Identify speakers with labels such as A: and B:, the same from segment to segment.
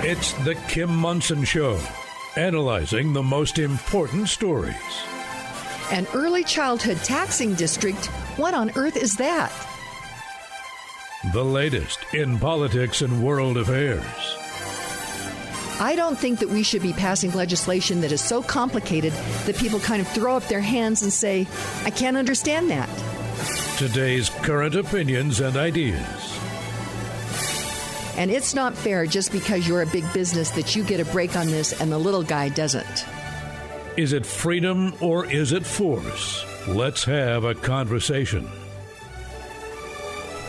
A: It's the Kim Monson Show, analyzing the most important stories.
B: An early childhood taxing district? What on earth is that?
A: The latest in politics and world affairs.
B: I don't think that we should be passing legislation that is so complicated that people kind of throw up their hands and say, I can't understand that.
A: Today's current opinions and ideas.
B: And it's not fair just because you're a big business that you get a break on this and the little guy doesn't.
A: Is it freedom or is it force? Let's have a conversation.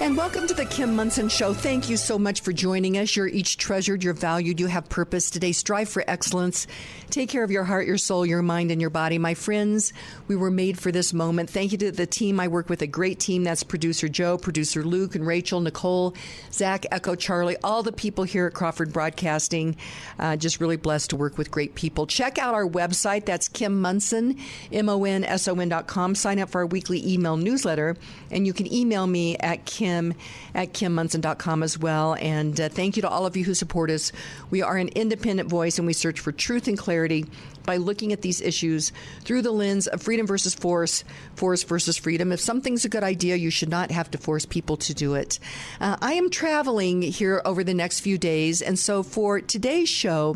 B: And welcome to the Kim Monson Show. Thank you so much for joining us. You're each treasured, you're valued, you have purpose. Today, strive for excellence. Take care of your heart, your soul, your mind, and your body. My friends, we were made for this moment. Thank you to the team. I work with a great team. That's producer Joe, producer Luke, and Rachel, Nicole, Zach, Echo, Charlie, all the people here at Crawford Broadcasting. Just really blessed to work with great people. Check out our website. That's Kim Monson, MONSON.com. Sign up for our weekly email newsletter, and you can email me at Kim@KimMonson.com as well. And thank you to all of you who support us. We are an independent voice, and we search for truth and clarity by looking at these issues through the lens of freedom versus force, force versus freedom. If something's a good idea, you should not have to force people to do it. I am traveling here over the next few days, and so for today's show,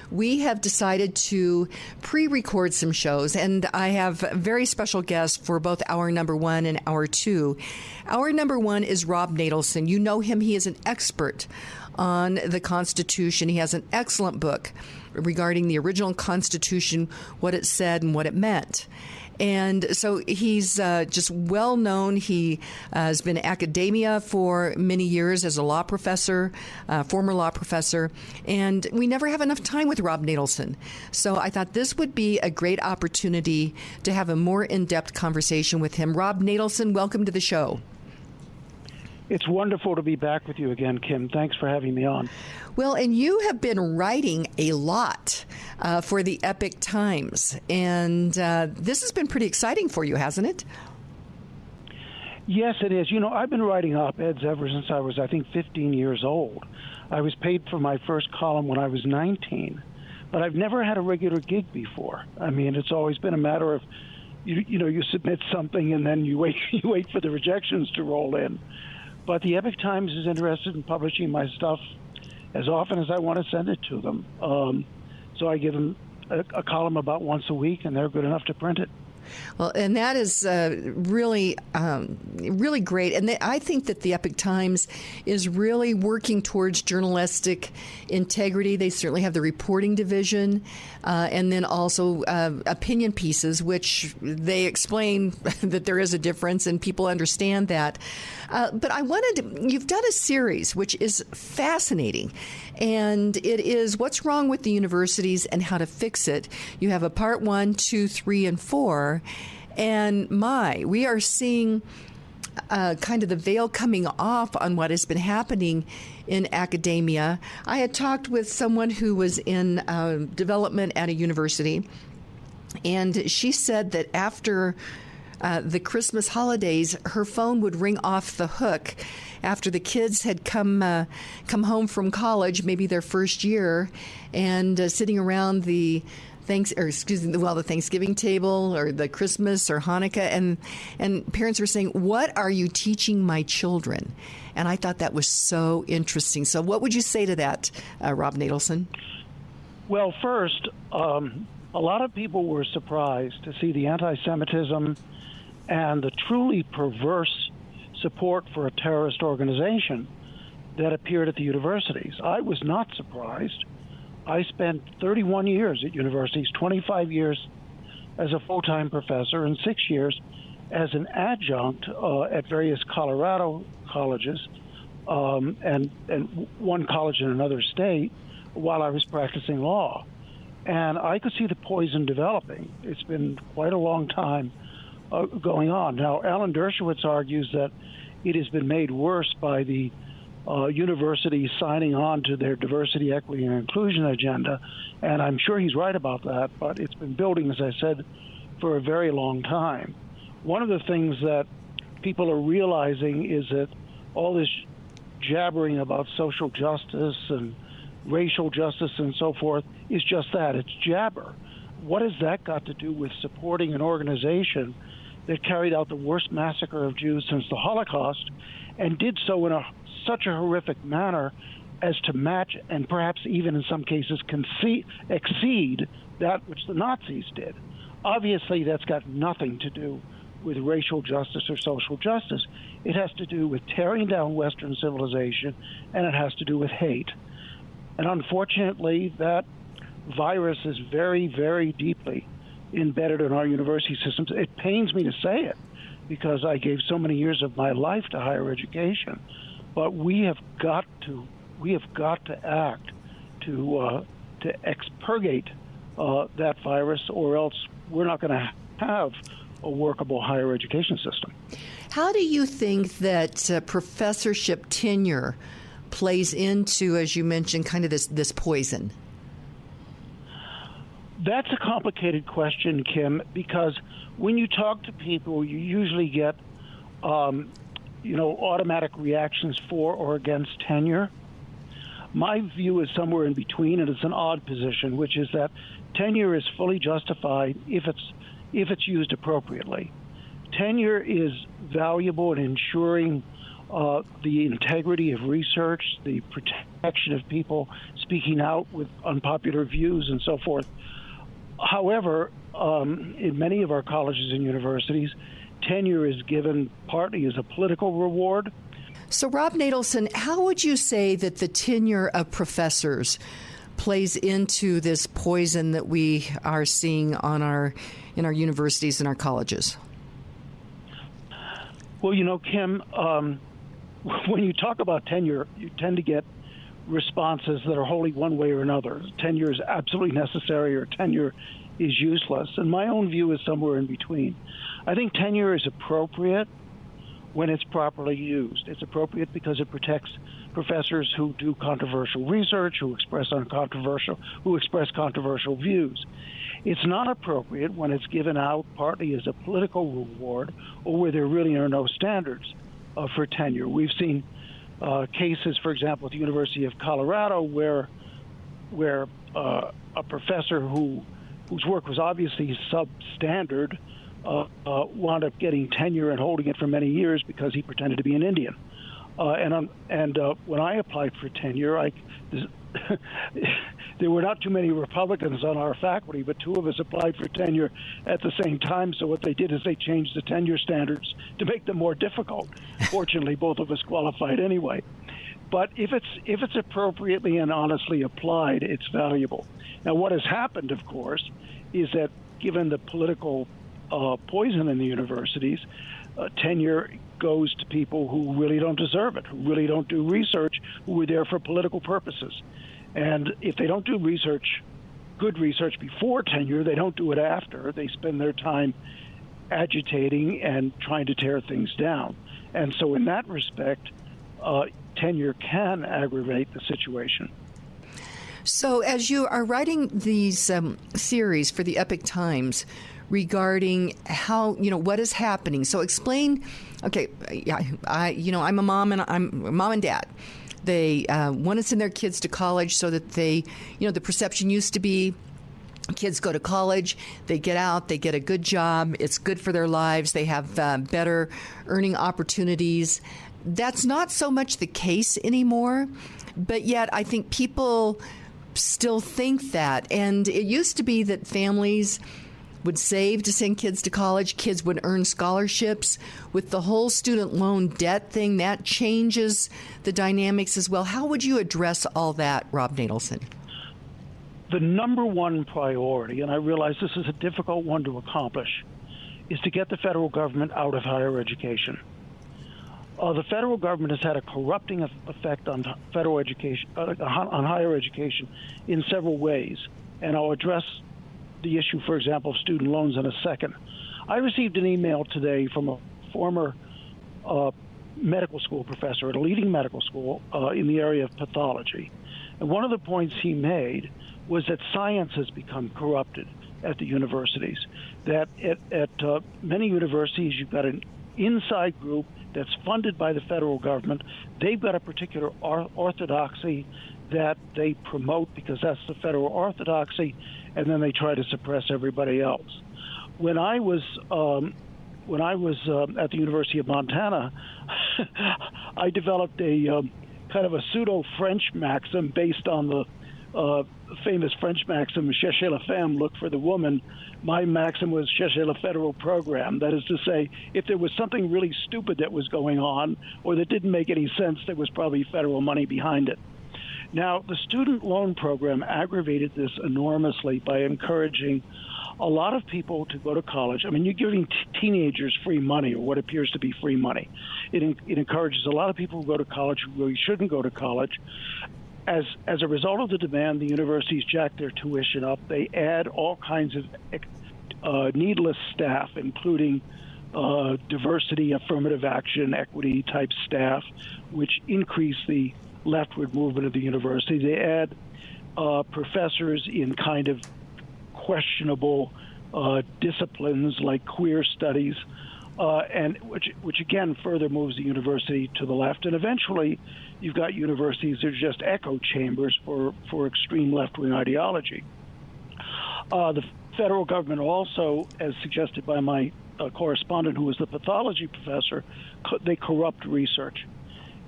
B: we have decided to pre-record some shows, and I have very special guests for both hour number 1 and hour 2. Hour number 1 is Rob Natelson. You know him. He is an expert on the Constitution. He has an excellent book regarding the original Constitution, what it said and what it meant. And so he's just well known. He has been in academia for many years as a law professor, former law professor, and we never have enough time with Rob Natelson. So I thought this would be a great opportunity to have a more in-depth conversation with him. Rob Natelson, welcome to the show.
C: It's wonderful to be back with you again, Kim. Thanks for having me on.
B: Well, and you have been writing a lot for the Epoch Times, and this has been pretty exciting for you, hasn't it?
C: Yes, it is. You know, I've been writing op-eds ever since I was, I think, 15 years old. I was paid for my first column when I was 19, but I've never had a regular gig before. I mean, it's always been a matter of, you submit something and then you wait for the rejections to roll in. But the Epoch Times is interested in publishing my stuff as often as I want to send it to them. So I give them a column about once a week, and they're good enough to print it.
B: Well, and that is really great. And I think that the Epoch Times is really working towards journalistic integrity. They certainly have the reporting division, and then also opinion pieces, which they explain that there is a difference, and people understand that. But you've done a series which is fascinating, and it is What's Wrong with the Universities and How to Fix It. You have a part 1, 2, 3, and 4. And we are seeing kind of the veil coming off on what has been happening in academia. I had talked with someone who was in development at a university, and she said that after the Christmas holidays, her phone would ring off the hook after the kids had come home from college, maybe their first year, and sitting around the Thanksgiving table or the Christmas or Hanukkah, and parents were saying, "What are you teaching my children?" And I thought that was so interesting. So, what would you say to that, Rob Natelson?
C: Well, first, a lot of people were surprised to see the anti-Semitism and the truly perverse support for a terrorist organization that appeared at the universities. I was not surprised. I spent 31 years at universities, 25 years as a full-time professor and 6 years as an adjunct at various Colorado colleges and one college in another state while I was practicing law. And I could see the poison developing. It's been quite a long time going on. Now, Alan Dershowitz argues that it has been made worse by the universities signing on to their diversity, equity, and inclusion agenda, and I'm sure he's right about that, but it's been building, as I said, for a very long time. One of the things that people are realizing is that all this jabbering about social justice and racial justice and so forth is just that. It's jabber. What has that got to do with supporting an organization that carried out the worst massacre of Jews since the Holocaust and did so in such a horrific manner as to match and perhaps even in some cases exceed that which the Nazis did? Obviously, that's got nothing to do with racial justice or social justice. It has to do with tearing down Western civilization, and it has to do with hate. And unfortunately, that virus is very, very deeply embedded in our university systems. It pains me to say it because I gave so many years of my life to higher education, but we have got to act to expurgate that virus, or else we're not going to have a workable higher education system.
B: How do you think that professorship tenure plays into, as you mentioned, kind of this poison?
C: That's a complicated question, Kim, because when you talk to people, you usually get, automatic reactions for or against tenure. My view is somewhere in between, and it's an odd position, which is that tenure is fully justified if it's used appropriately. Tenure is valuable in ensuring the integrity of research, the protection of people speaking out with unpopular views, and so forth. However, in many of our colleges and universities, tenure is given partly as a political reward.
B: So, Rob Natelson, how would you say that the tenure of professors plays into this poison that we are seeing in our universities and our colleges?
C: Well, Kim, when you talk about tenure, you tend to get responses that are wholly one way or another. Tenure is absolutely necessary or tenure is useless. And my own view is somewhere in between. I think tenure is appropriate when it's properly used. It's appropriate because it protects professors who do controversial research, who express controversial views. It's not appropriate when it's given out partly as a political reward or where there really are no standards for tenure. We've seen cases, for example, at the University of Colorado, where a professor whose work was obviously substandard wound up getting tenure and holding it for many years because he pretended to be an Indian. And when I applied for tenure, there were not too many Republicans on our faculty, but two of us applied for tenure at the same time. So what they did is they changed the tenure standards to make them more difficult. Fortunately, both of us qualified anyway. But if it's appropriately and honestly applied, it's valuable. Now, what has happened, of course, is that given the political poison in the universities, tenure goes to people who really don't deserve it, who really don't do research, who are there for political purposes. And if they don't do good research before tenure, they don't do it after. They spend their time agitating and trying to tear things down. And so in that respect, tenure can aggravate the situation.
B: So as you are writing these series for the Epoch Times regarding how, what is happening. So explain, okay, I'm a mom and I'm a mom and dad. They want to send their kids to college so that they, the perception used to be kids go to college, they get out, they get a good job, it's good for their lives, they have better earning opportunities. That's not so much the case anymore, but yet I think people still think that. And it used to be that families would save to send kids to college. Kids would earn scholarships. With the whole student loan debt thing, that changes the dynamics as well. How would you address all that, Rob Natelson?
C: The number one priority, and I realize this is a difficult one to accomplish, is to get the federal government out of higher education. The federal government has had a corrupting effect on federal education, on higher education, in several ways, and I'll address the issue, for example, of student loans in a second. I received an email today from a former medical school professor at a leading medical school in the area of pathology, and one of the points he made was that science has become corrupted at the universities. That at many universities, you've got an inside group that's funded by the federal government. They've got a particular orthodoxy. that they promote because that's the federal orthodoxy, and then they try to suppress everybody else. When I was at the University of Montana, I developed a kind of a pseudo-French maxim based on the famous French maxim, cherchez la femme, look for the woman. My maxim was cherchez le federal program. That is to say, if there was something really stupid that was going on or that didn't make any sense, there was probably federal money behind it. Now, the student loan program aggravated this enormously by encouraging a lot of people to go to college. I mean, you're giving teenagers free money, or what appears to be free money. It encourages a lot of people who go to college who really shouldn't go to college. As a result of the demand, the universities jack their tuition up. They add all kinds of needless staff, including diversity, affirmative action, equity type staff, which increase the leftward movement of the university. They add professors in kind of questionable disciplines like queer studies, and which again further moves the university to the left. And eventually, you've got universities that are just echo chambers for extreme left-wing ideology. The federal government also, as suggested by my correspondent, who was the pathology professor, they corrupt research,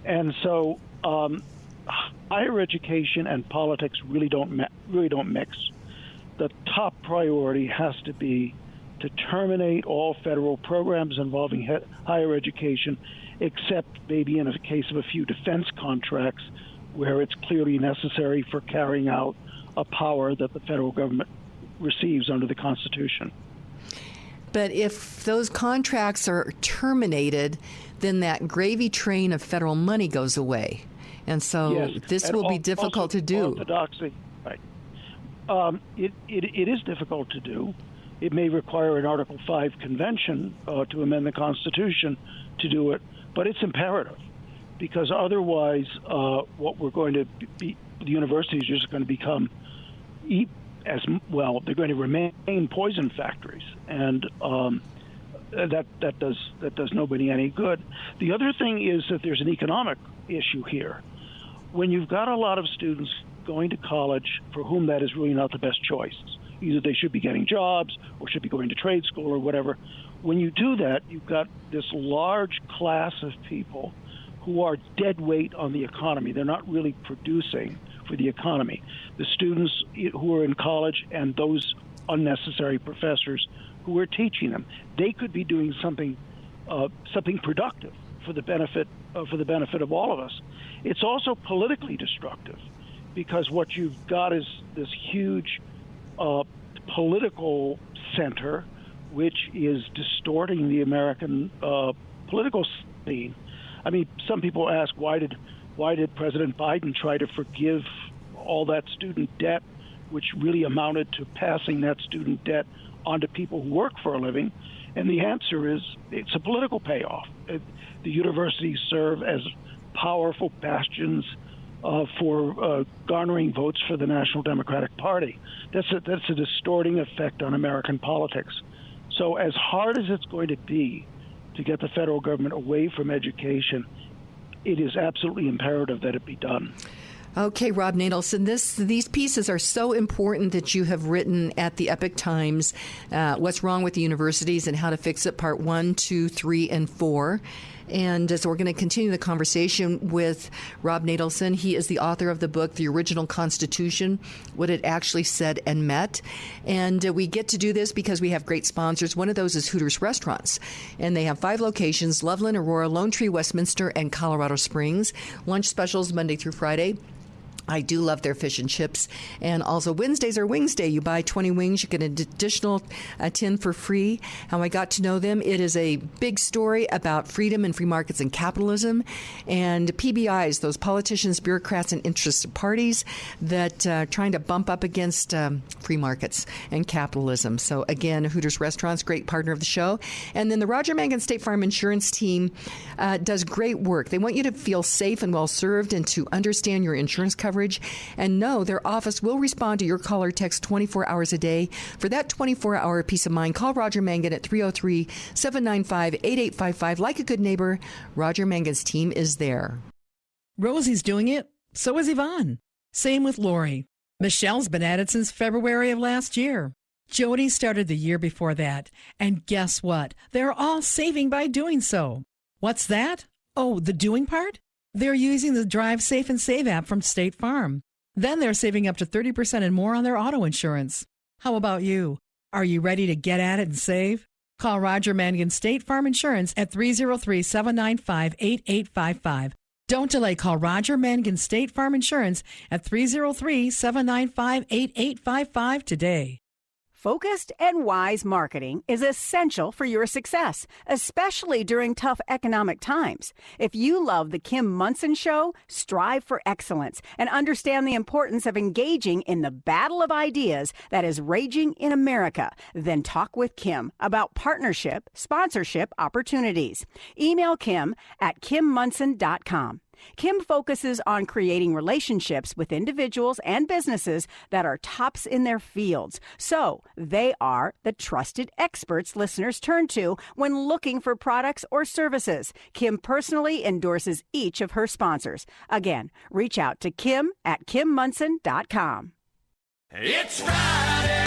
C: and so higher education and politics really don't mix. The top priority has to be to terminate all federal programs involving higher education, except maybe in the case of a few defense contracts where it's clearly necessary for carrying out a power that the federal government receives under the Constitution.
B: But if those contracts are terminated, then that gravy train of federal money goes away. And so
C: yes,
B: this will be difficult to do.
C: Orthodoxy, right. It is difficult to do. It may require an Article 5 convention to amend the Constitution to do it, but it's imperative, because otherwise what we're going to be, the universities are just going to become as well, they're going to remain poison factories, and that does nobody any good. The other thing is that there's an economic issue here. When you've got a lot of students going to college for whom that is really not the best choice, either they should be getting jobs or should be going to trade school or whatever. When you do that, you've got this large class of people who are dead weight on the economy. They're not really producing for the economy. The students who are in college and those unnecessary professors who are teaching them, they could be doing something productive for the benefit of all of us. It's also politically destructive, because what you've got is this huge political center which is distorting the American political scene. I mean, some people ask, why did President Biden try to forgive all that student debt, which really amounted to passing that student debt onto people who work for a living? And the answer is it's a political payoff. The universities serve as powerful bastions for garnering votes for the National Democratic Party. That's a distorting effect on American politics. So as hard as it's going to be to get the federal government away from education, it is absolutely imperative that it be done.
B: Okay, Rob Natelson, these pieces are so important that you have written at the Epoch Times, What's Wrong with the Universities and How to Fix It, Part 1, 2, 3, and 4. And so we're going to continue the conversation with Rob Natelson. He is the author of the book, The Original Constitution, What It Actually Said and Meant. And we get to do this because we have great sponsors. One of those is Hooters Restaurants. And they have 5 locations: Loveland, Aurora, Lone Tree, Westminster, and Colorado Springs. Lunch specials Monday through Friday. I do love their fish and chips. And also Wednesdays are Wings Day. You buy 20 wings, you get an additional 10 for free. How I got to know them: it is a big story about freedom and free markets and capitalism. And PBIs, those politicians, bureaucrats, and interested parties that are trying to bump up against free markets and capitalism. So again, Hooters Restaurants, great partner of the show. And then the Roger Mangan State Farm Insurance Team does great work. They want you to feel safe and well served and to understand your insurance coverage. And know their office will respond to your call or text 24 hours a day. For that 24-hour peace of mind, call Roger Mangan at 303-795-8855. Like a good neighbor, Roger Mangan's team is there.
D: Rosie's doing it. So is Yvonne. Same with Lori. Michelle's been at it since February of last year. Jody started the year before that. And guess what? They're all saving by doing so. What's that? Oh, the doing part? They're using the Drive Safe and Save app from State Farm. Then they're saving up to 30% and more on their auto insurance. How about you? Are you ready to get at it and save? Call Roger Mangan State Farm Insurance at 303-795-8855. Don't delay. Call Roger Mangan State Farm Insurance at 303-795-8855 today.
E: Focused and wise marketing is essential for your success, especially during tough economic times. If you love The Kim Monson Show, strive for excellence and understand the importance of engaging in the battle of ideas that is raging in America, then talk with Kim about partnership, sponsorship opportunities. Email Kim at kimmonson.com. Kim focuses on creating relationships with individuals and businesses that are tops in their fields. So they are the trusted experts listeners turn to when looking for products or services. Kim personally endorses each of her sponsors. Again, reach out to Kim at kimmonson.com.
F: It's Friday!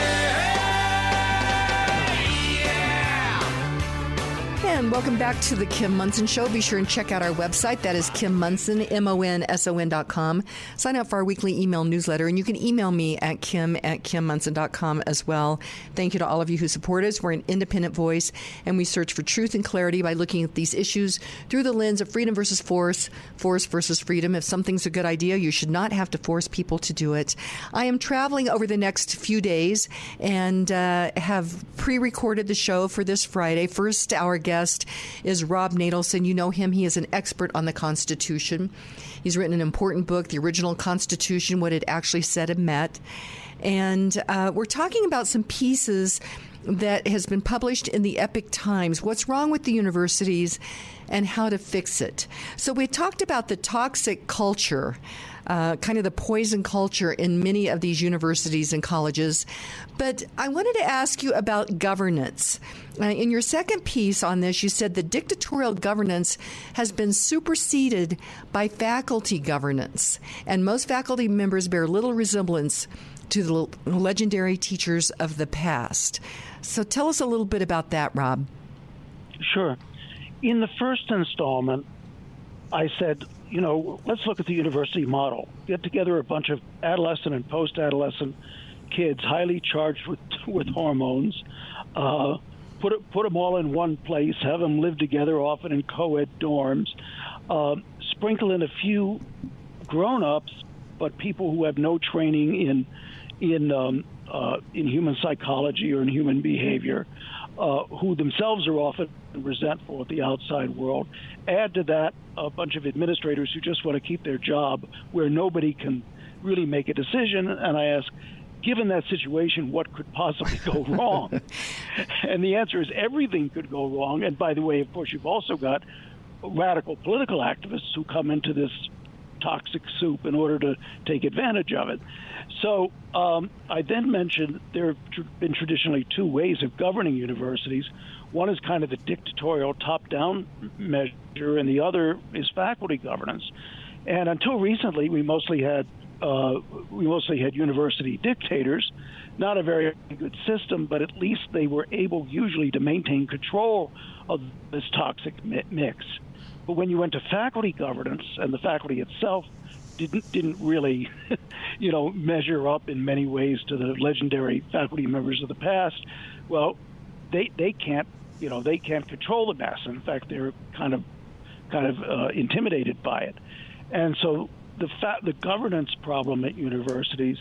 B: And welcome back to the Kim Monson Show. Be sure and check out our website. That is Kim Monson, MONSON.com. Sign up for our weekly email newsletter, and you can email me at kim@kimmonson.com as well. Thank you to all of you who support us. We're an independent voice, and we search for truth and clarity by looking at these issues through the lens of freedom versus force, force versus freedom. If something's a good idea, you should not have to force people to do it. I am traveling over the next few days and have pre-recorded the show for this Friday. First, our guest is Rob Natelson. You know him. He is an expert on the Constitution. He's written an important book, The Original Constitution, What It Actually Said and Meant. And we're talking about some pieces that has been published in the Epoch Times, what's wrong with the universities and how to fix it. So we talked about the toxic culture, kind of the poison culture in many of these universities and colleges. But I wanted to ask you about governance. In your second piece on this, you said the dictatorial governance has been superseded by faculty governance, and most faculty members bear little resemblance to the legendary teachers of the past. So tell us a little bit about that, Rob.
C: Sure. In the first installment, I said, let's look at the university model. Get together a bunch of adolescent and post-adolescent kids, highly charged with hormones, put them all in one place, have them live together, often in co-ed dorms, sprinkle in a few grown-ups, but people who have no training in human psychology or in human behavior, who themselves are often resentful of the outside world. Add to that a bunch of administrators who just want to keep their job, where nobody can really make a decision. And I ask, given that situation, what could possibly go wrong? And the answer is everything could go wrong. And by the way, of course, you've also got radical political activists who come into this toxic soup in order to take advantage of it. So I then mentioned there have been traditionally two ways of governing universities. One is kind of the dictatorial top-down measure, and the other is faculty governance. And until recently, we mostly had university dictators. Not a very good system, but at least they were able usually to maintain control of this toxic mix. But when you went to faculty governance, and the faculty itself didn't really, measure up in many ways to the legendary faculty members of the past, well, they can't control the mass. In fact, they're kind of intimidated by it. And so the governance problem at universities,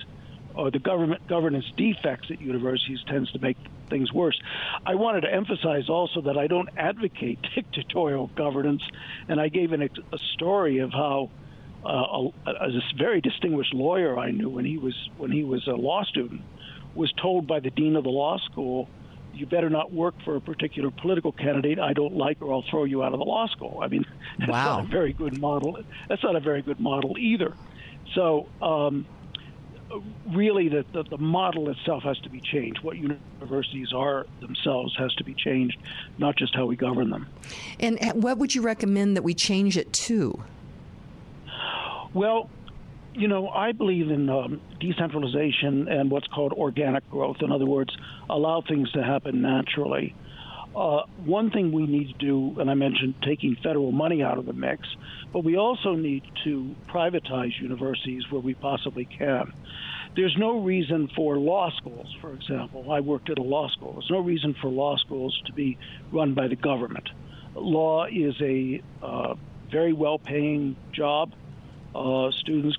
C: or the governance defects at universities, tends to make things worse. I wanted to emphasize also that I don't advocate dictatorial governance, and I gave a story of how a very distinguished lawyer I knew when he was a law student was told by the dean of the law school, you better not work for a particular political candidate I don't like, or I'll throw you out of the law school. I mean, that's not a very good model. That's not a very good model either. So really, the model itself has to be changed. What universities are themselves has to be changed, not just how we govern them.
B: And what would you recommend that we change it to?
C: Well, I believe in decentralization and what's called organic growth. In other words, allow things to happen naturally. One thing we need to do, and I mentioned taking federal money out of the mix, but we also need to privatize universities where we possibly can. There's no reason for law schools, for example. I worked at a law school. There's no reason for law schools to be run by the government. Law is a very well-paying job. Students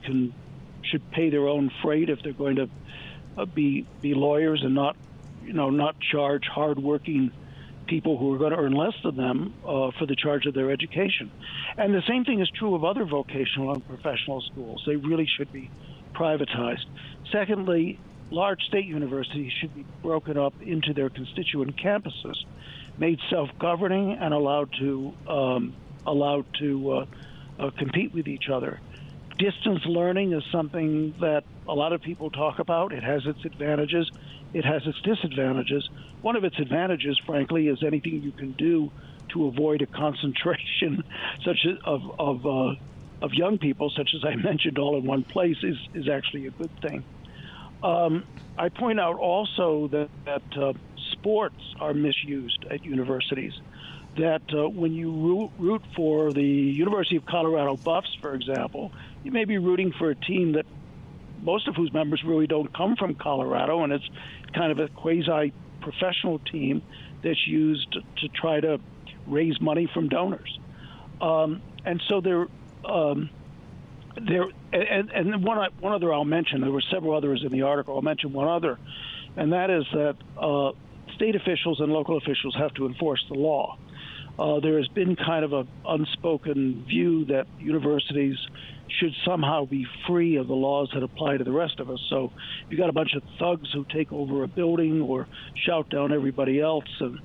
C: should pay their own freight if they're going to be lawyers and not charge hardworking people who are going to earn less than them for the charge of their education. And the same thing is true of other vocational and professional schools. They really should be privatized. Secondly, large state universities should be broken up into their constituent campuses, made self-governing, and allowed to compete with each other. Distance learning is something that a lot of people talk about. It has its advantages. It has its disadvantages. One of its advantages, frankly, is anything you can do to avoid a concentration such as of young people, such as I mentioned, all in one place, is actually a good thing. I point out also that sports are misused at universities. That when you root for the University of Colorado Buffs, for example, you may be rooting for a team that most of whose members really don't come from Colorado, and it's kind of a quasi-professional team that's used to try to raise money from donors. And so and one other I'll mention. There were several others in the article. I'll mention one other, and that is that state officials and local officials have to enforce the law. There has been kind of an unspoken view that universities should somehow be free of the laws that apply to the rest of us. So you got a bunch of thugs who take over a building or shout down everybody else and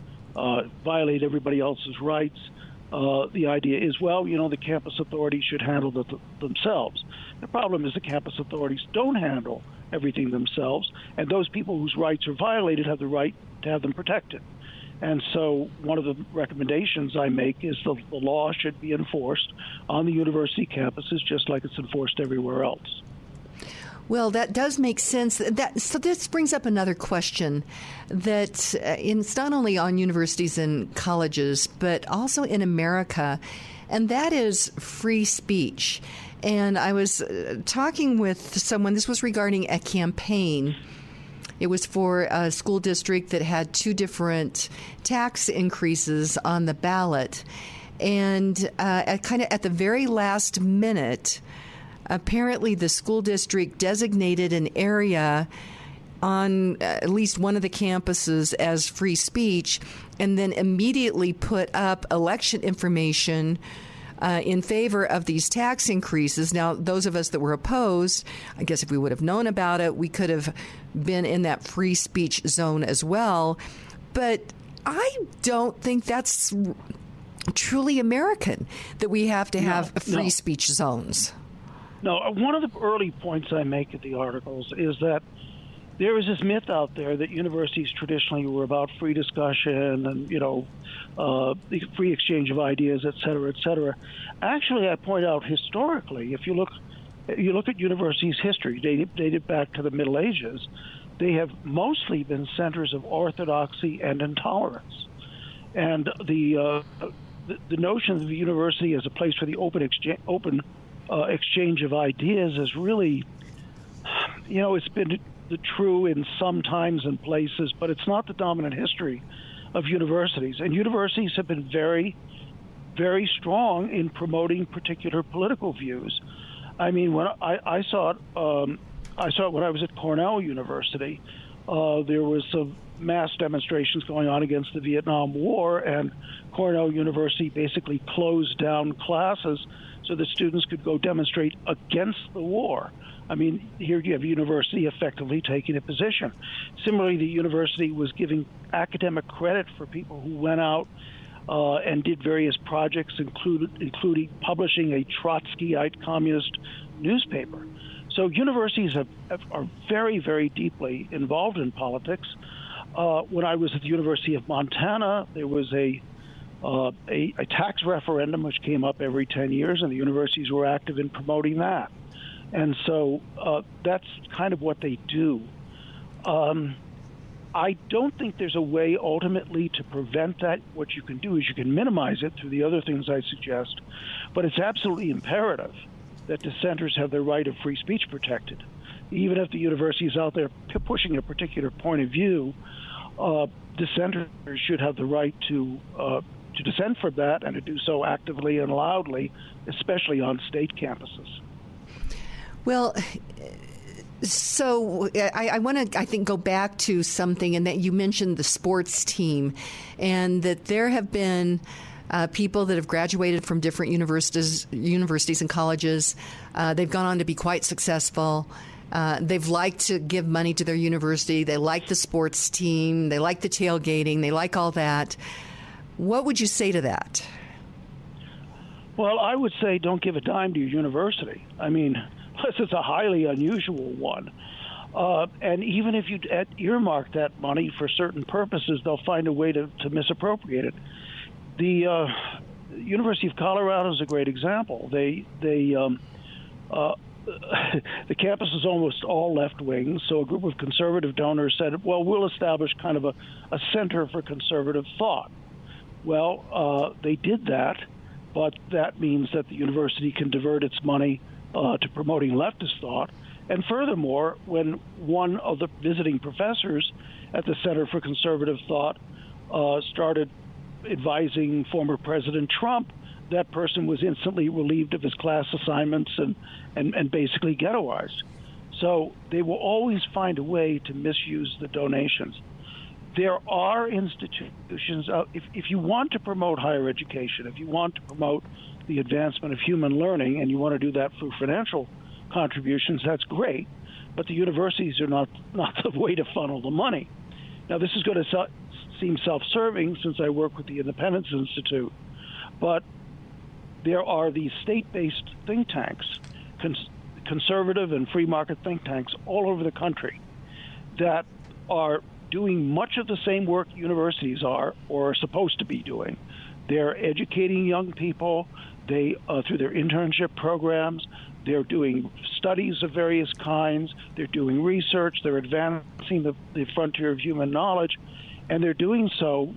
C: violate everybody else's rights. The idea is, the campus authorities should handle themselves. The problem is the campus authorities don't handle everything themselves, and those people whose rights are violated have the right to have them protected. And so one of the recommendations I make is the law should be enforced on the university campuses just like it's enforced everywhere else.
B: Well, that does make sense. So this brings up another question that it's not only on universities and colleges, but also in America, and that is free speech. And I was talking with someone, this was regarding a campaign. It was for a school district that had two different tax increases on the ballot. And at the very last minute, apparently the school district designated an area on at least one of the campuses as free speech, and then immediately put up election information in favor of these tax increases. Now, those of us that were opposed, I guess if we would have known about it, we could have been in that free speech zone as well. But I don't think that's truly American, that we have to have free speech zones.
C: No, one of the early points I make at the articles is that there is this myth out there that universities traditionally were about free discussion and, the free exchange of ideas, et cetera, et cetera. Actually, I point out historically, if you look at universities' history, dated back to the Middle Ages, they have mostly been centers of orthodoxy and intolerance. And the notion of the university as a place for the open exchange of ideas is really, it's been true in some times and places, but it's not the dominant history of universities. And universities have been very, very strong in promoting particular political views. I mean, when I saw it when I was at Cornell University. There was some mass demonstrations going on against the Vietnam War, and Cornell University basically closed down classes so that students could go demonstrate against the war. I mean, here you have a university effectively taking a position. Similarly, the university was giving academic credit for people who went out and did various projects, including publishing a Trotskyite communist newspaper. So universities are very, very deeply involved in politics. When I was at the University of Montana, there was a tax referendum which came up every 10 years, and the universities were active in promoting that. And so that's kind of what they do. I don't think there's a way ultimately to prevent that. What you can do is you can minimize it through the other things I suggest, but it's absolutely imperative that dissenters have their right of free speech protected. Even if the university is out there pushing a particular point of view, dissenters should have the right to dissent from that and to do so actively and loudly, especially on state campuses.
B: Well, so I want to, I think, go back to something, and that you mentioned the sports team, and that there have been people that have graduated from different universities and colleges. They've gone on to be quite successful. They've liked to give money to their university. They like the sports team. They like the tailgating. They like all that. What would you say to that?
C: Well, I would say don't give a dime to your university. I mean, unless it's a highly unusual one. And even if you earmark that money for certain purposes, they'll find a way to misappropriate it. The University of Colorado is a great example. The campus is almost all left-wing, so a group of conservative donors said, well, we'll establish kind of a center for conservative thought. Well, they did that, but that means that the university can divert its money to promoting leftist thought. And furthermore, when one of the visiting professors at the Center for Conservative Thought started advising former President Trump, that person was instantly relieved of his class assignments and basically ghettoized. So they will always find a way to misuse the donations. There are institutions, if you want to promote higher education, if you want to promote the advancement of human learning, and you want to do that through financial contributions, that's great. But the universities are not the way to funnel the money. Now, this is going to seem self-serving since I work with the Independence Institute, but there are these state-based think tanks, conservative and free market think tanks all over the country that are doing much of the same work universities are or are supposed to be doing. They're educating young people. They, through their internship programs, they're doing studies of various kinds. They're doing research. They're advancing the frontier of human knowledge, and they're doing so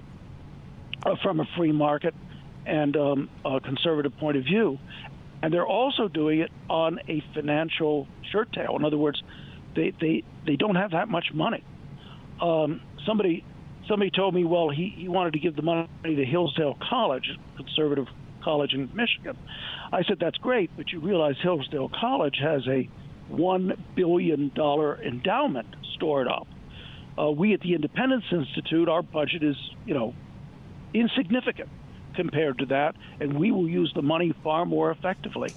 C: from a free market and a conservative point of view. And they're also doing it on a financial shirt tail. In other words, they don't have that much money. Somebody told me, well, he wanted to give the money to Hillsdale College, a conservative college in Michigan. I said, that's great, but you realize Hillsdale College has a $1 billion endowment stored up. We at the Independence Institute, our budget is, insignificant compared to that, and we will use the money far more effectively.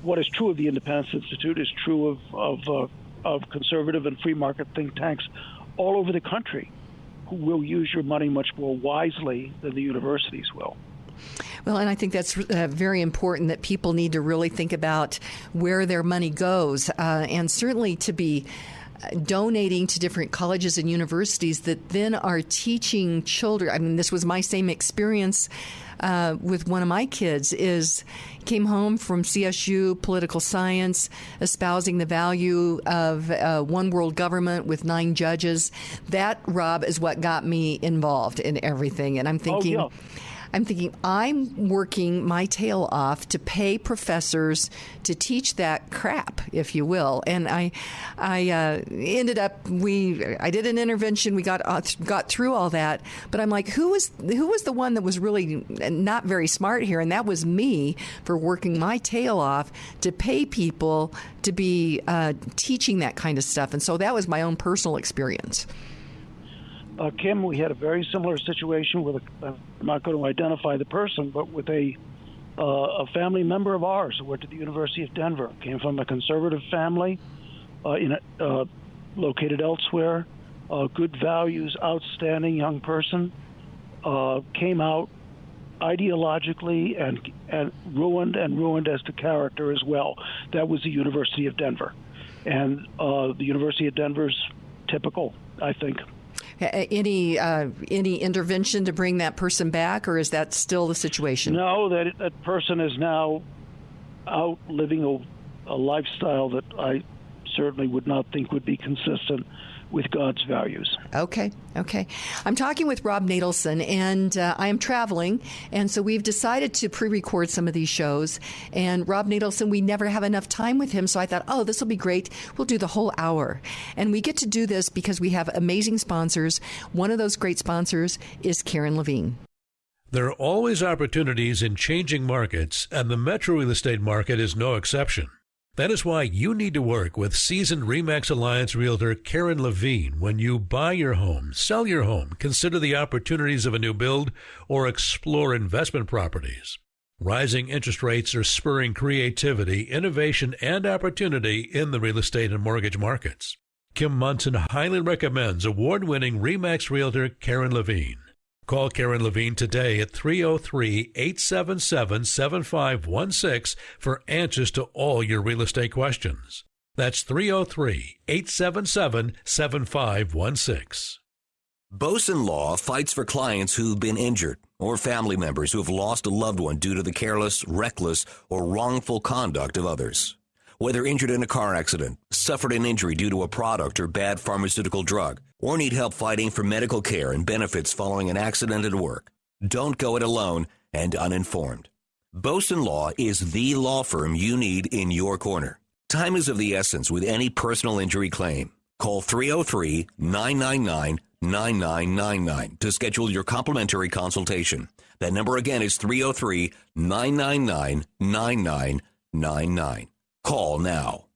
C: What is true of the Independence Institute is true of conservative and free market think tanks all over the country, who will use your money much more wisely than the universities will.
B: Well, and I think that's very important, that people need to really think about where their money goes, and certainly to be donating to different colleges and universities that then are teaching children. I mean, this was my same experience with one of my kids. Came home from CSU political science, espousing the value of one world government with 9 judges. That, Rob, is what got me involved in everything. And I'm thinking, I'm working my tail off to pay professors to teach that crap, if you will. And I ended up, I did an intervention. We got through all that. But I'm like, who was the one that was really not very smart here? And that was me, for working my tail off to pay people to be teaching that kind of stuff. And so that was my own personal experience.
C: Kim, we had a very similar situation with I'm not going to identify the person, but with a family member of ours who went to the University of Denver, came from a conservative family, located elsewhere, good values, outstanding young person, came out ideologically and ruined as to character as well. That was the University of Denver, and the University of Denver's typical, I think.
B: Any intervention to bring that person back, or is that still the situation?
C: No, that person is now out living a lifestyle that I certainly would not think would be consistent with God's values.
B: Okay. I'm talking with Rob Natelson, and I am traveling, and so we've decided to pre-record some of these shows. And Rob Natelson, we never have enough time with him, so I thought, this will be great. We'll do the whole hour. And we get to do this because we have amazing sponsors. One of those great sponsors is Karen Levine.
A: There are always opportunities in changing markets, and the metro real estate market is no exception. That is why you need to work with seasoned RE/MAX Alliance realtor Karen Levine when you buy your home, sell your home, consider the opportunities of a new build, or explore investment properties. Rising interest rates are spurring creativity, innovation, and opportunity in the real estate and mortgage markets. Kim Munson highly recommends award-winning RE/MAX realtor Karen Levine. Call Karen Levine today at 303-877-7516 for answers to all your real estate questions. That's 303-877-7516.
G: Boson Law fights for clients who've been injured or family members who have lost a loved one due to the careless, reckless, or wrongful conduct of others. Whether injured in a car accident, suffered an injury due to a product or bad pharmaceutical drug, or need help fighting for medical care and benefits following an accident at work, don't go it alone and uninformed. Boson Law is the law firm you need in your corner. Time is of the essence with any personal injury claim. Call 303-999-9999 to schedule your complimentary consultation. That number again is 303-999-9999. Call now.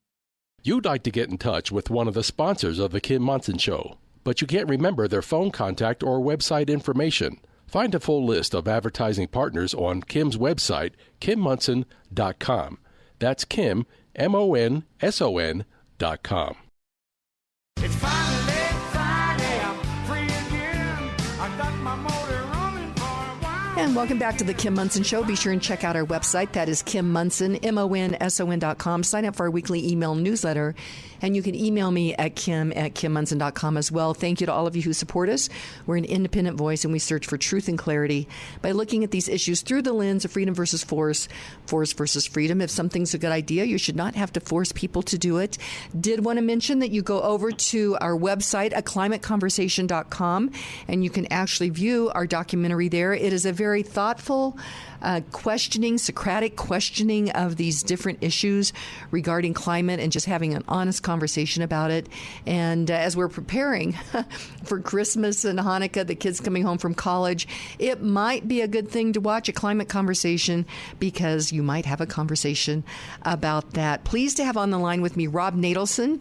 H: You'd like to get in touch with one of the sponsors of The Kim Munson Show, but you can't remember their phone contact or website information. Find a full list of advertising partners on Kim's website, KimMunson.com. That's Kim, MONSON.com.
F: It's finally Friday, I'm free again. I got my motor running for a while.
B: And welcome back to the Kim Munson Show. Be sure and check out our website. That is Kim Munson, MONSON.com. Sign up for our weekly email newsletter. And you can email me at kim@kimmunson.com as well. Thank you to all of you who support us. We're an independent voice, and we search for truth and clarity by looking at these issues through the lens of freedom versus force, force versus freedom. If something's a good idea, you should not have to force people to do it. Did want to mention that you go over to our website, aclimateconversation.com, and you can actually view our documentary there. It is a very thoughtful questioning, Socratic questioning of these different issues regarding climate and just having an honest conversation about it. And as we're preparing for Christmas and Hanukkah, the kids coming home from college, it might be a good thing to watch a climate conversation because you might have a conversation about that. Pleased to have on the line with me Rob Natelson,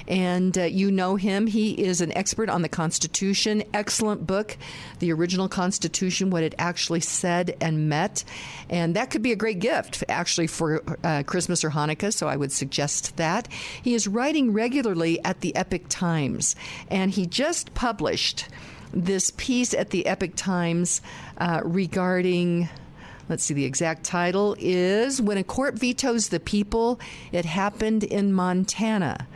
B: and you know him. He is an expert on the Constitution. Excellent book, The Original Constitution, What It Actually Said and Meant. And that could be a great gift, actually, for Christmas or Hanukkah, so I would suggest that. He is writing regularly at the Epoch Times, and he just published this piece at the Epoch Times regarding, let's see, the exact title is When a Court Vetoes the People, It Happened in Montana.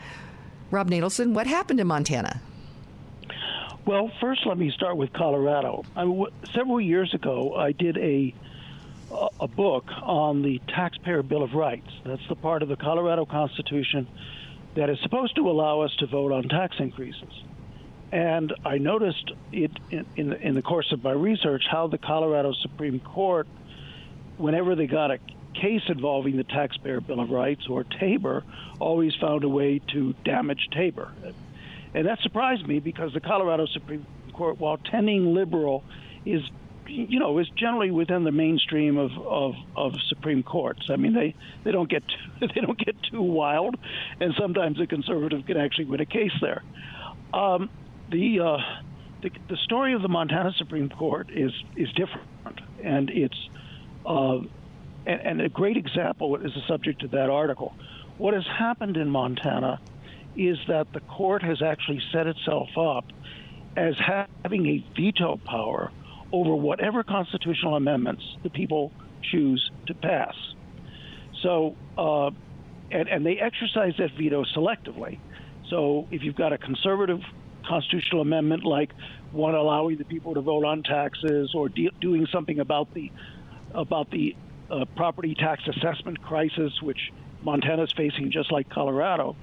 B: Rob Natelson, what happened in Montana?
C: Well, first let me start with Colorado. Several years ago, I did a book on the Taxpayer Bill of Rights. That's the part of the Colorado Constitution that is supposed to allow us to vote on tax increases. And I noticed it in the course of my research how the Colorado Supreme Court, whenever they got a case involving the Taxpayer Bill of Rights or TABOR, always found a way to damage TABOR. And that surprised me because the Colorado Supreme Court, while tending liberal, is generally within the mainstream of Supreme Courts. I mean, they don't get too wild, and sometimes a conservative can actually win a case there. The story of the Montana Supreme Court is different, and it's and a great example is the subject of that article. What has happened in Montana is that the court has actually set itself up as having a veto power over whatever constitutional amendments the people choose to pass. So, and they exercise that veto selectively. So if you've got a conservative constitutional amendment like one allowing the people to vote on taxes or doing something about the property tax assessment crisis, which Montana is facing just like Colorado.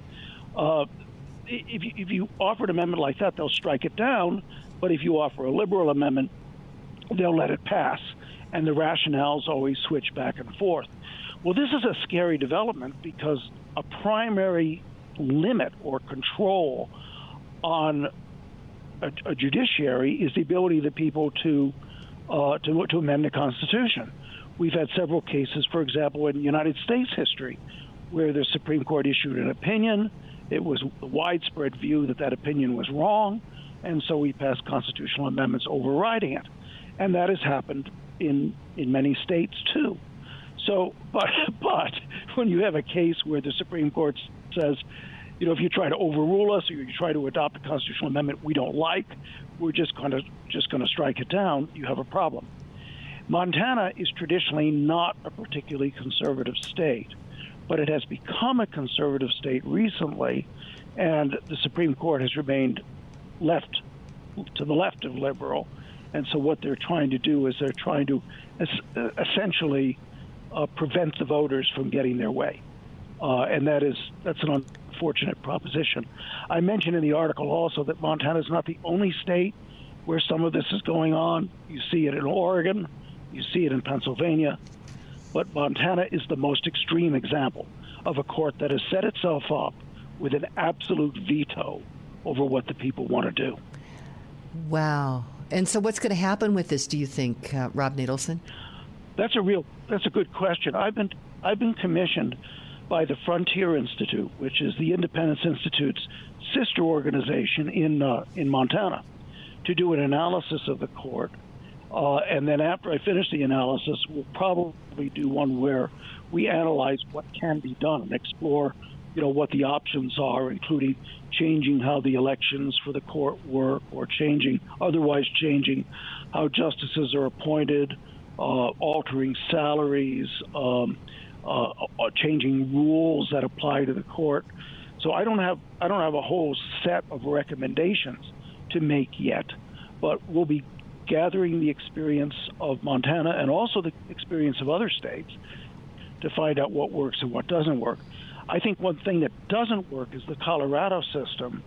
C: If you offer an amendment like that, they'll strike it down. But if you offer a liberal amendment, they'll let it pass. And the rationales always switch back and forth. Well, this is a scary development because a primary limit or control on a judiciary is the ability of the people to amend the Constitution. We've had several cases, for example, in United States history, where the Supreme Court issued an opinion. It was a widespread view that opinion was wrong, and so we passed constitutional amendments overriding it. And that has happened in many states, too. So, but when you have a case where the Supreme Court says, if you try to overrule us or you try to adopt a constitutional amendment we don't like, we're just going to strike it down, you have a problem. Montana is traditionally not a particularly conservative state, but it has become a conservative state recently, and the Supreme Court has remained to the left of liberal. And so what they're trying to do is they're trying to essentially prevent the voters from getting their way. And that's an unfortunate proposition. I mentioned in the article also that Montana is not the only state where some of this is going on. You see it in Oregon, you see it in Pennsylvania, but Montana is the most extreme example of a court that has set itself up with an absolute veto over what the people want to do.
B: Wow. And so what's going to happen with this, do you think, Rob Natelson?
C: That's a good question. I've been commissioned by the Frontier Institute, which is the Independence Institute's sister organization in Montana, to do an analysis of the court. And then after I finish the analysis, we'll probably do one where we analyze what can be done and explore, what the options are, including changing how the elections for the court work or otherwise changing how justices are appointed, altering salaries, changing rules that apply to the court. So I don't have a whole set of recommendations to make yet, but we'll be gathering the experience of Montana and also the experience of other states to find out what works and what doesn't work. I think one thing that doesn't work is the Colorado system,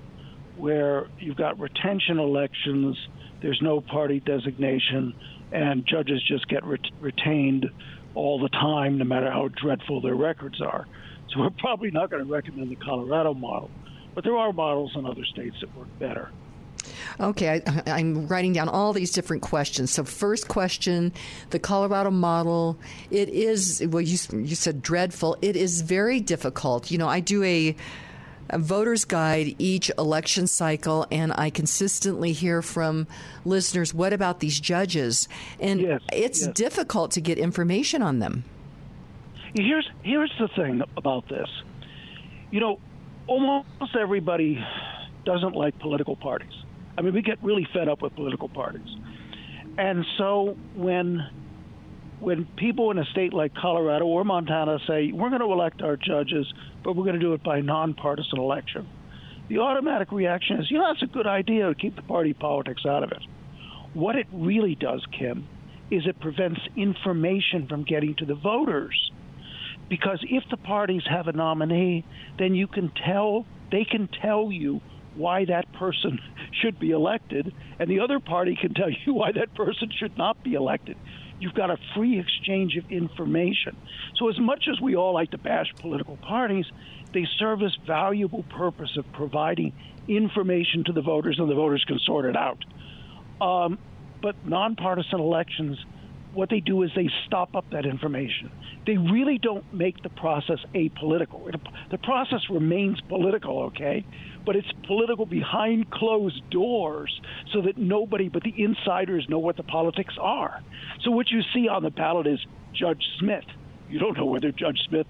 C: where you've got retention elections, there's no party designation, and judges just get retained all the time, no matter how dreadful their records are. So we're probably not going to recommend the Colorado model, but there are models in other states that work better.
B: Okay, I'm writing down all these different questions. So first question, the Colorado model, it is, well, you said dreadful. It is very difficult. I do a voter's guide each election cycle, and I consistently hear from listeners, what about these judges? And it's difficult to get information on them.
C: Here's the thing about this. Almost everybody doesn't like political parties. I mean, we get really fed up with political parties. And so when people in a state like Colorado or Montana say, we're going to elect our judges, but we're going to do it by nonpartisan election, the automatic reaction is, that's a good idea to keep the party politics out of it. What it really does, Kim, is it prevents information from getting to the voters. Because if the parties have a nominee, then they can tell you why that person should be elected, and the other party can tell you why that person should not be elected. You've got a free exchange of information. So as much as we all like to bash political parties, they serve this valuable purpose of providing information to the voters, and the voters can sort it out. But nonpartisan elections, what they do is they stop up that information. They really don't make the process apolitical. The process remains political, okay? But it's political behind closed doors so that nobody but the insiders know what the politics are. So what you see on the ballot is Judge Smith. You don't know whether Judge Smith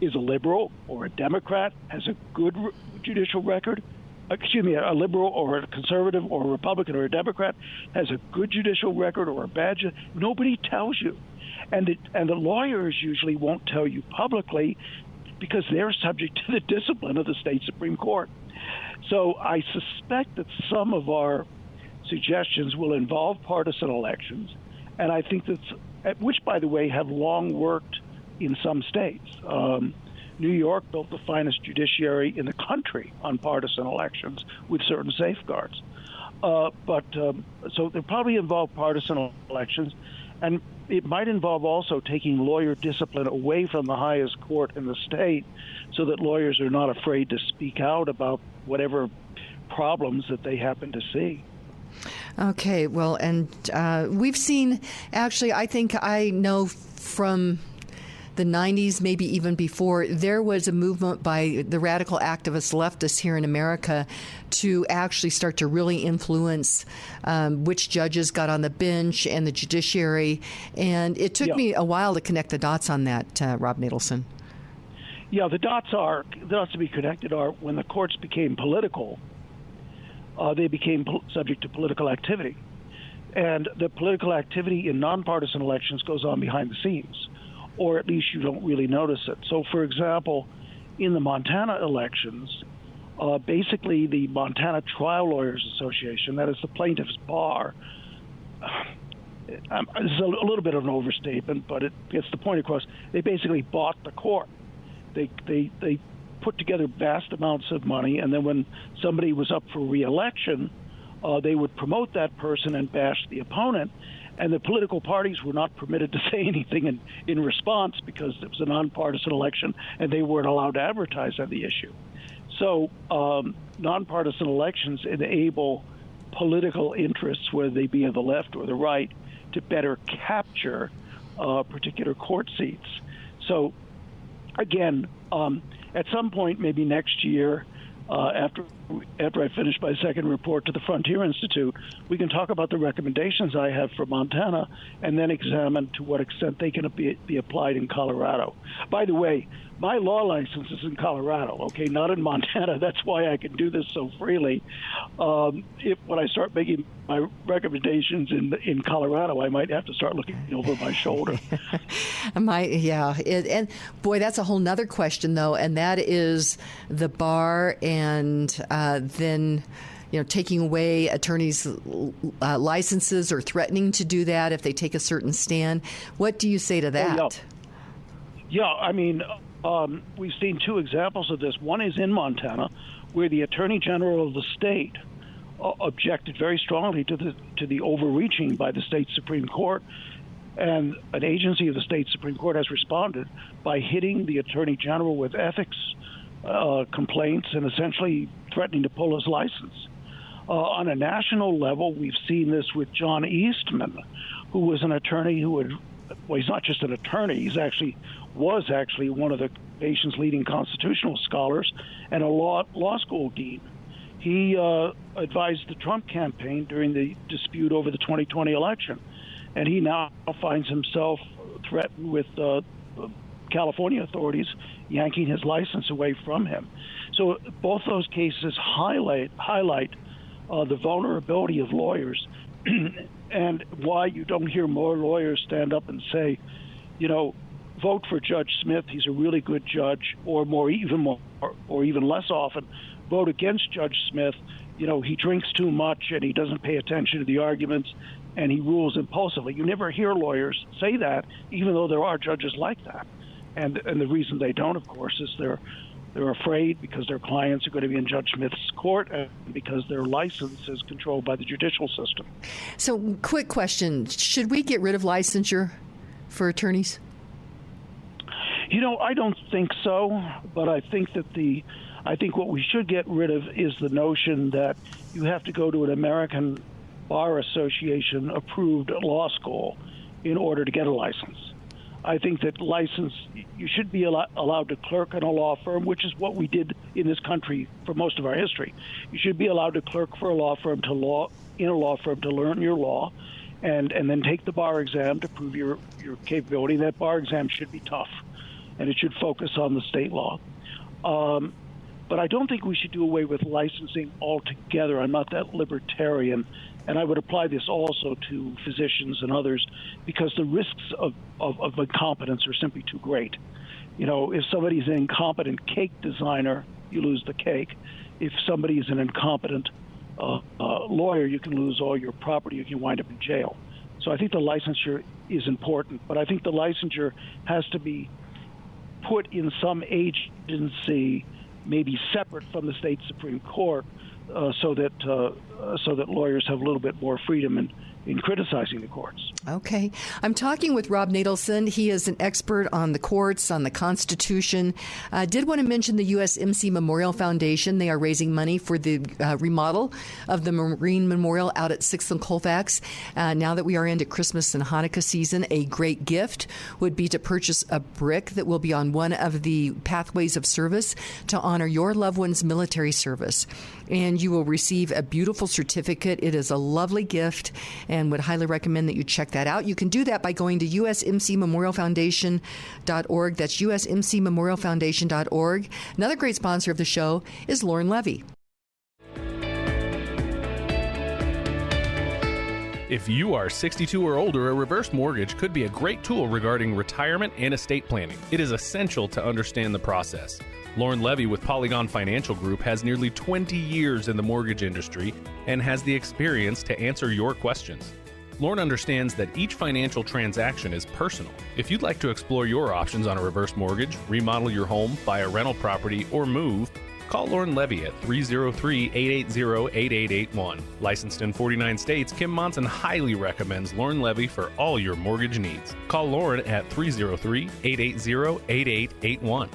C: is a liberal or a Democrat, has a good judicial record. A liberal or a conservative or a Republican or a Democrat has a good judicial record or a bad. Nobody tells you. And the lawyers usually won't tell you publicly because they're subject to the discipline of the state Supreme Court. So I suspect that some of our suggestions will involve partisan elections, and I think that which, by the way, have long worked in some states. New York built the finest judiciary in the country on partisan elections with certain safeguards. So they probably involve partisan elections, and it might involve also taking lawyer discipline away from the highest court in the state so that lawyers are not afraid to speak out about whatever problems that they happen to see.
B: Okay, well, and we've seen, actually, I think I know from the 90s, maybe even before, there was a movement by the radical activist leftists here in America to actually start to really influence which judges got on the bench and the judiciary. And it took me a while to connect the dots on that, Rob Natelson.
C: Yeah, the dots to be connected are when the courts became political, they became subject to political activity. And the political activity in nonpartisan elections goes on behind the scenes, or at least you don't really notice it. So, for example, in the Montana elections, basically the Montana Trial Lawyers Association, that is the plaintiff's bar, this is a little bit of an overstatement, but it gets the point across. They basically bought the court. They put together vast amounts of money, and then when somebody was up for re-election, they would promote that person and bash the opponent. And the political parties were not permitted to say anything in response because it was a nonpartisan election and they weren't allowed to advertise on the issue. So nonpartisan elections enable political interests, whether they be of the left or the right, to better capture particular court seats. So, again, at some point, maybe next year, after I finish my second report to the Frontier Institute, we can talk about the recommendations I have for Montana and then examine to what extent they can be applied in Colorado. By the way, my law license is in Colorado, okay, not in Montana. That's why I can do this so freely. When I start making my recommendations in Colorado, I might have to start looking over my shoulder.
B: And boy, that's a whole nother question, though, and that is the bar and then taking away attorneys' licenses or threatening to do that if they take a certain stand. What do you say to that?
C: I mean, we've seen two examples of this. One is in Montana, where the Attorney General of the state objected very strongly to the overreaching by the state Supreme Court, and an agency of the state Supreme Court has responded by hitting the Attorney General with ethics complaints and essentially threatening to pull his license. On a national level, we've seen this with John Eastman, who was an attorney he's not just an attorney, he was actually one of the nation's leading constitutional scholars and a law school dean. He advised the Trump campaign during the dispute over the 2020 election, and he now finds himself threatened with California authorities yanking his license away from him. So both those cases highlight the vulnerability of lawyers and why you don't hear more lawyers stand up and say, vote for Judge Smith, he's a really good judge, or even less often, vote against Judge Smith, he drinks too much and he doesn't pay attention to the arguments and he rules impulsively. You never hear lawyers say that, even though there are judges like that. And the reason they don't, of course, is they're afraid because their clients are going to be in Judge Smith's court and because their license is controlled by the judicial system.
B: So, quick question. Should we get rid of licensure for attorneys?
C: I don't think so, but I think what we should get rid of is the notion that you have to go to an American Bar Association approved law school in order to get a license. I think that you should be allowed to clerk in a law firm, which is what we did in this country for most of our history. You should be allowed to clerk for a law firm to learn your law, and then take the bar exam to prove your capability. That bar exam should be tough, and it should focus on the state law. But I don't think we should do away with licensing altogether. I'm not that libertarian. And I would apply this also to physicians and others because the risks of incompetence are simply too great. If somebody's an incompetent cake designer, you lose the cake. If somebody is an incompetent lawyer, you can lose all your property. You can wind up in jail. So I think the licensure is important. But I think the licensure has to be put in some agency, maybe separate from the state Supreme Court, so that lawyers have a little bit more freedom in criticizing the courts.
B: Okay. I'm talking with Rob Natelson. He is an expert on the courts, on the Constitution. I did want to mention the USMC Memorial Foundation. They are raising money for the remodel of the Marine Memorial out at 6th and Colfax. Now that we are into Christmas and Hanukkah season, a great gift would be to purchase a brick that will be on one of the pathways of service to honor your loved one's military service. And you will receive a beautiful certificate. It is a lovely gift and would highly recommend that you check that out. You can do that by going to usmcmemorialfoundation.org. That's usmcmemorialfoundation.org. Another great sponsor of the show is Lauren Levy.
I: If you are 62 or older, a reverse mortgage could be a great tool regarding retirement and estate planning. It is essential to understand the process. Lauren Levy with Polygon Financial Group has nearly 20 years in the mortgage industry and has the experience to answer your questions. Lauren understands that each financial transaction is personal. If you'd like to explore your options on a reverse mortgage, remodel your home, buy a rental property, or move, call Lauren Levy at 303-880-8881. Licensed in 49 states, Kim Monson highly recommends Lauren Levy for all your mortgage needs. Call Lauren at 303-880-8881.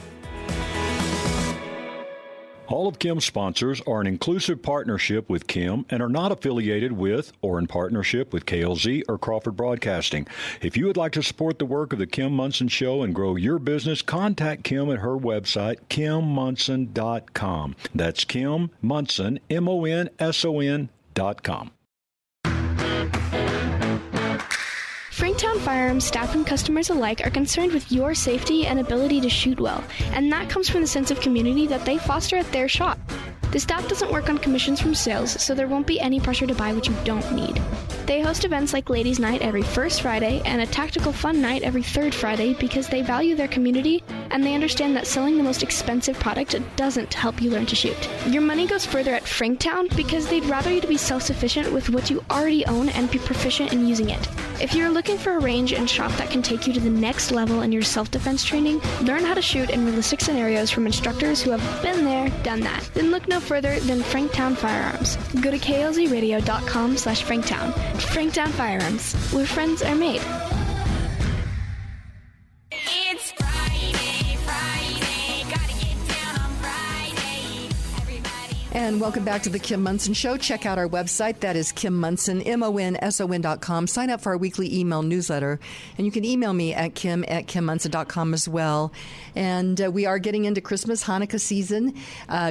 J: All of Kim's sponsors are an inclusive partnership with Kim and are not affiliated with or in partnership with KLZ or Crawford Broadcasting. If you would like to support the work of the Kim Monson Show and grow your business, contact Kim at her website, kimmonson.com. That's Kim Monson, MONSON.com.
K: Franktown Firearms staff and customers alike are concerned with your safety and ability to shoot well, and that comes from the sense of community that they foster at their shop. The staff doesn't work on commissions from sales, so there won't be any pressure to buy what you don't need. They host events like Ladies' Night every first Friday and a Tactical Fun Night every third Friday because they value their community and they understand that selling the most expensive product doesn't help you learn to shoot. Your money goes further at Franktown because they'd rather you to be self-sufficient with what you already own and be proficient in using it. If you're looking for a range and shop that can take you to the next level in your self-defense training, learn how to shoot in realistic scenarios from instructors who have been there, done that. Then look no further than Franktown Firearms. Go to klzradio.com/Franktown. Franktown Firearms, where friends are made.
F: It's Friday, gotta get down on Friday.
B: And welcome back to the Kim Monson Show. Check out our website. That is Kim Monson, MONSON.com. Sign up for our weekly email newsletter. And you can email me at kim@kimmonson.com as well. And we are getting into Christmas, Hanukkah season.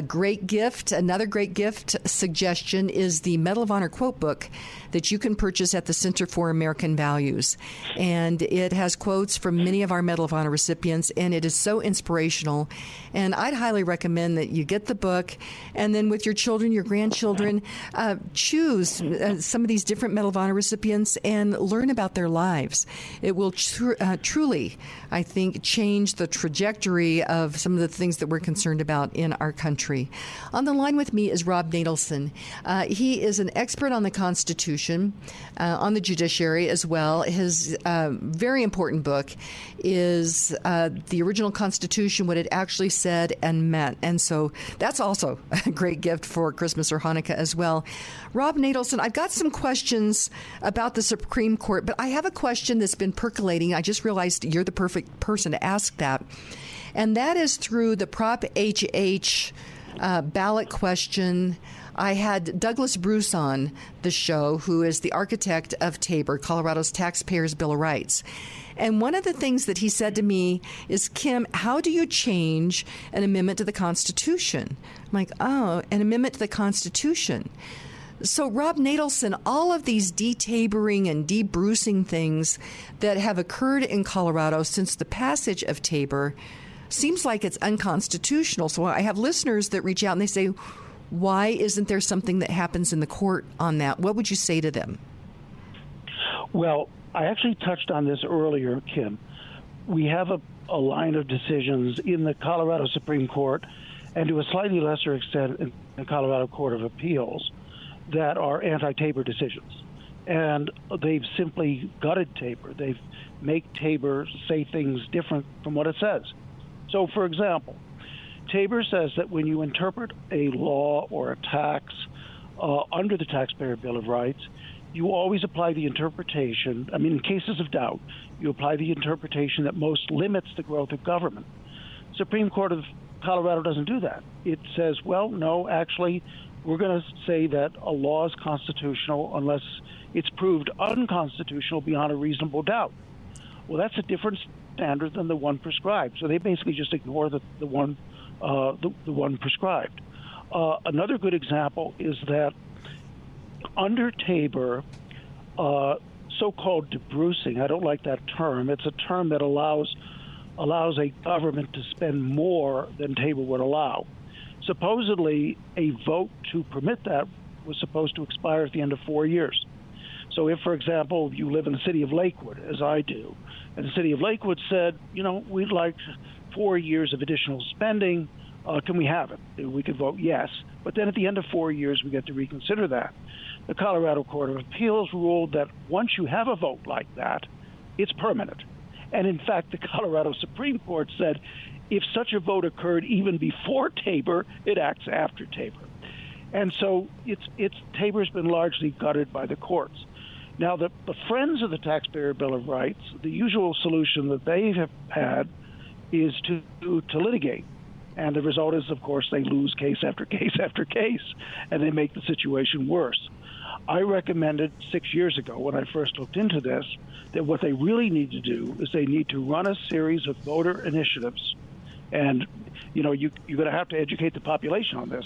B: Great gift. Another great gift suggestion is the Medal of Honor quote book that you can purchase at the Center for American Values. And it has quotes from many of our Medal of Honor recipients, and it is so inspirational. And I'd highly recommend that you get the book, and then with your children, your grandchildren, choose some of these different Medal of Honor recipients and learn about their lives. It will truly, I think, change the trajectory of some of the things that we're concerned about in our country. On the line with me is Rob Natelson. He is an expert on the Constitution, on the judiciary as well. His very important book is The Original Constitution, What It Actually Said and Meant. And so that's also a great gift for Christmas or Hanukkah as well. Rob Natelson, I've got some questions about the Supreme Court, but I have a question that's been percolating. I just realized you're the perfect person to ask that. And that is through the Prop HH ballot question. I had Douglas Bruce on the show, who is the architect of TABOR, Colorado's Taxpayers' Bill of Rights. And one of the things that he said to me is, Kim, how do you change an amendment to the Constitution? I'm like, oh, an amendment to the Constitution. So, Rob Natelson, all of these de-taboring and de-brucing things that have occurred in Colorado since the passage of TABOR seems like it's unconstitutional. So I have listeners that reach out and they say, why isn't there something that happens in the court on that? What would you say to them?
C: Well, I actually touched on this earlier, Kim. We have a line of decisions in the Colorado Supreme Court and to a slightly lesser extent in the Colorado Court of Appeals that are anti-TABOR decisions. and they've simply gutted Tabor. They've make Tabor say things different from what it says. So, for example, Tabor says that when you interpret a law or a tax under the Taxpayer Bill of Rights, you always apply the interpretation, in cases of doubt, you apply the interpretation that most limits the growth of government. Supreme Court of Colorado doesn't do that. It says, well, no, actually, we're going to say that a law is constitutional unless it's proved unconstitutional beyond a reasonable doubt. Well, that's a different standard than the one prescribed. So they basically just ignore the one prescribed. Another good example is that under Tabor, so-called debrucing, I don't like that term. It's a term that allows a government to spend more than Tabor would allow. Supposedly, a vote to permit that was supposed to expire at the end of 4 years. So if, for example, you live in the city of Lakewood, as I do, and the city of Lakewood said, we'd like 4 years of additional spending, can we have it? We could vote yes. But then at the end of 4 years, we get to reconsider that. The Colorado Court of Appeals ruled that once you have a vote like that, it's permanent. And in fact, the Colorado Supreme Court said if such a vote occurred even before Tabor, it acts after Tabor. And so Tabor's been largely gutted by the courts. Now, the friends of the Taxpayer Bill of Rights, the usual solution that they have had is to litigate. And the result is, of course, they lose case after case after case, and they make the situation worse. I recommended 6 years ago when I first looked into this that what they really need to do is they need to run a series of voter initiatives. And, you're going to have to educate the population on this.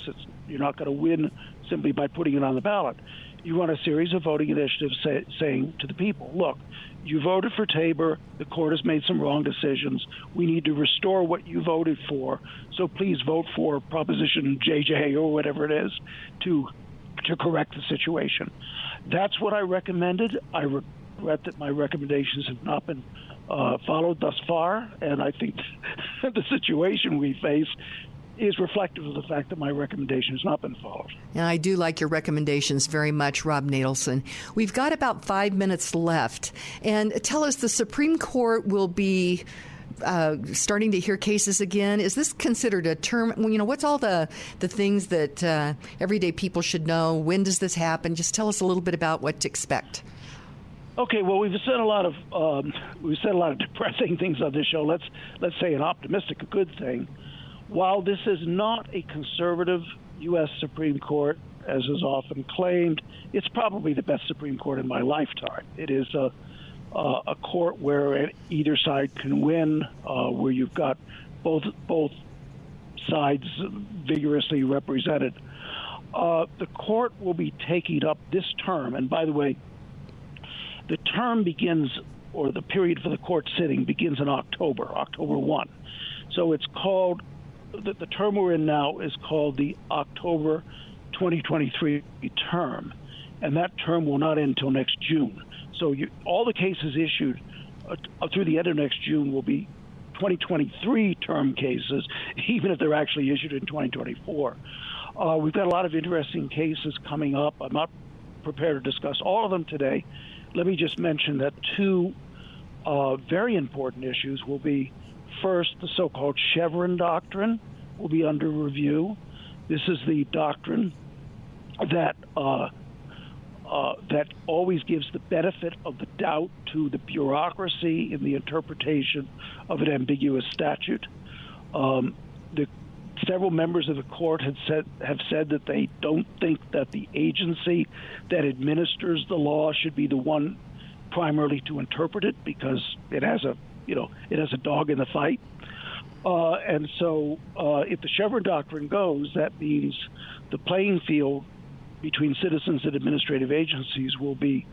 C: You're not going to win simply by putting it on the ballot. You run a series of voting initiatives saying to the people, look, you voted for Tabor. The court has made some wrong decisions. We need to restore what you voted for. So please vote for Proposition JJ or whatever it is to correct the situation. That's what I recommended. I regret that my recommendations have not been followed thus far, and I think the situation we face is reflective of the fact that my recommendation has not been followed.
B: And I do like your recommendations very much, Rob Natelson. We've got about 5 minutes left. And tell us, the Supreme Court will be starting to hear cases again. Is this considered a term? What's all the things that everyday people should know? When does this happen? Just tell us a little bit about what to expect.
C: Okay, well, we've said a lot of depressing things on this show. Let's say an optimistic, a good thing. While this is not a conservative U.S. Supreme Court, as is often claimed, it's probably the best Supreme Court in my lifetime. It is a court where either side can win, where you've got both sides vigorously represented. The court will be taking up this term, and by the way, the term begins, or the period for the court sitting begins in October 1. So it's called, the term we're in now is called the October 2023 term, and that term will not end until next June. So all the cases issued through the end of next June will be 2023 term cases, even if they're actually issued in 2024. We've got a lot of interesting cases coming up. I'm not prepared to discuss all of them today. Let me just mention that two very important issues will be, first, the so-called Chevron doctrine will be under review. This is the doctrine that that always gives the benefit of the doubt to the bureaucracy in the interpretation of an ambiguous statute. Several members of the court have said that they don't think that the agency that administers the law should be the one primarily to interpret it, because it has a dog in the fight. And so if the Chevron doctrine goes, that means the playing field between citizens and administrative agencies will be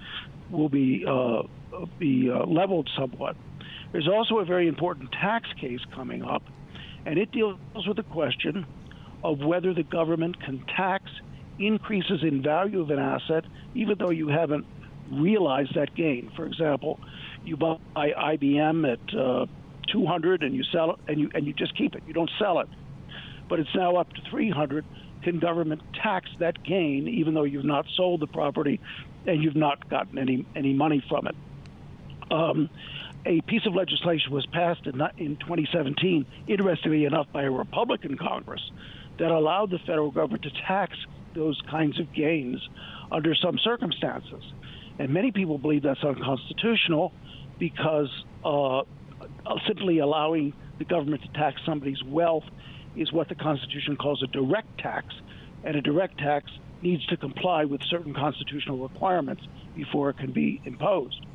C: leveled somewhat. There's also a very important tax case coming up, and it deals with the question of whether the government can tax increases in value of an asset even though you haven't realized that gain. For example, you buy IBM at 200 and you sell it, and you just keep it. You don't sell it, but it's now up to 300. Can government tax that gain even though you've not sold the property and you've not gotten any money from it. A piece of legislation was passed in 2017, interestingly enough, by a Republican Congress that allowed the federal government to tax those kinds of gains under some circumstances. And many people believe that's unconstitutional because simply allowing the government to tax somebody's wealth is what the Constitution calls a direct tax, and a direct tax needs to comply with certain constitutional requirements before it can be imposed.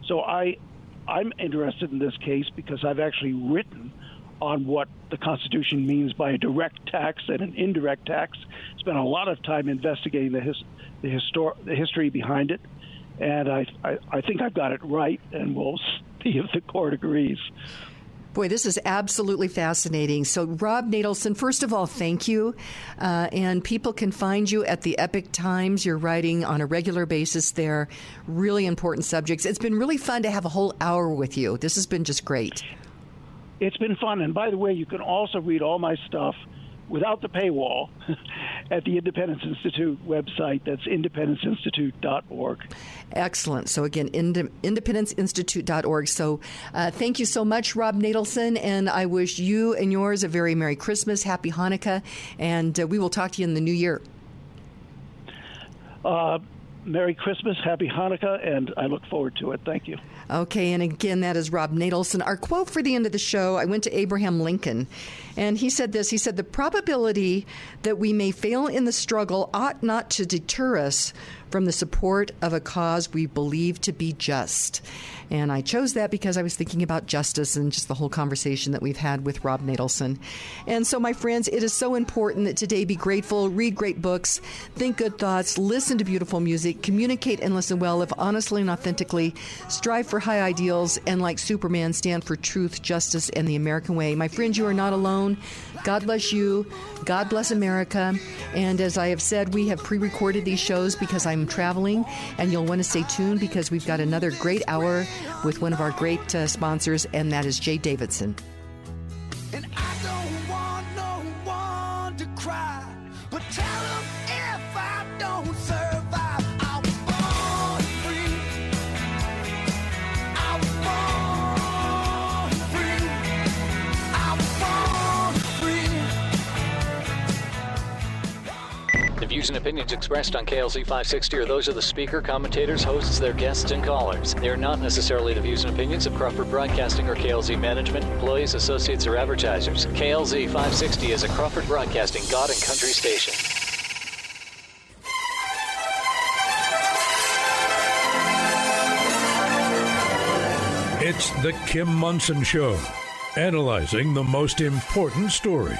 C: So I'm interested in this case because I've actually written on what the Constitution means by a direct tax and an indirect tax. Spent a lot of time investigating the history behind it, and I think I've got it right, and we'll see if the court agrees.
B: Boy, this is absolutely fascinating. So, Rob Natelson, first of all, thank you. And people can find you at the Epoch Times. You're writing on a regular basis there. Really important subjects. It's been really fun to have a whole hour with you. This has been just great.
C: It's been fun. And by the way, you can also read all my stuff without the paywall at the Independence Institute website. That's independenceinstitute.org.
B: Excellent. So again, independenceinstitute.org. So thank you so much, Rob Natelson, and I wish you and yours a very Merry Christmas, Happy Hanukkah, and we will talk to you in the new year.
C: Merry Christmas, Happy Hanukkah, and I look forward to it. Thank you.
B: Okay, and again, that is Rob Natelson. Our quote for the end of the show, I went to Abraham Lincoln, and he said this. He said, "The probability that we may fail in the struggle ought not to deter us from the support of a cause we believe to be just." And I chose that because I was thinking about justice and just the whole conversation that we've had with Rob Natelson. And so, my friends, it is so important that today be grateful, read great books, think good thoughts, listen to beautiful music, communicate and listen well, live honestly and authentically, strive for high ideals, and like Superman, stand for truth, justice, and the American way. My friends, you are not alone. God bless you. God bless America. And as I have said, we have pre-recorded these shows because I'm traveling, and you'll want to stay tuned because we've got another great hour with one of our great sponsors, and that is Jay Davidson.
F: And I don't want no one to cry, but tell them if I don't survive, I was born free. I was born free. I was born free.
L: The views and opinions expressed on KLZ 560 are those of the speaker, commentators, hosts, their guests, and callers. They are not necessarily the views and opinions of Crawford Broadcasting or KLZ management, employees, associates, or advertisers. KLZ 560 is a Crawford Broadcasting God and Country station.
A: It's the Kim Monson Show, analyzing the most important stories.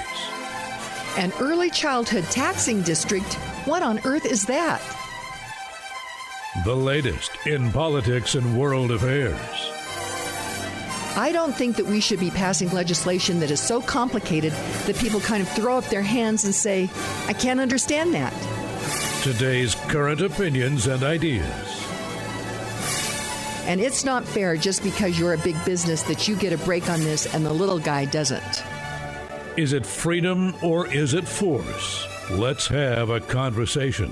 B: An early childhood taxing district? What on earth is that?
A: The latest in politics and world affairs.
B: I don't think that we should be passing legislation that is so complicated that people kind of throw up their hands and say, I can't understand that.
A: Today's current opinions and ideas.
B: And it's not fair just because you're a big business that you get a break on this and the little guy doesn't.
A: Is it freedom or is it force? Let's have a conversation.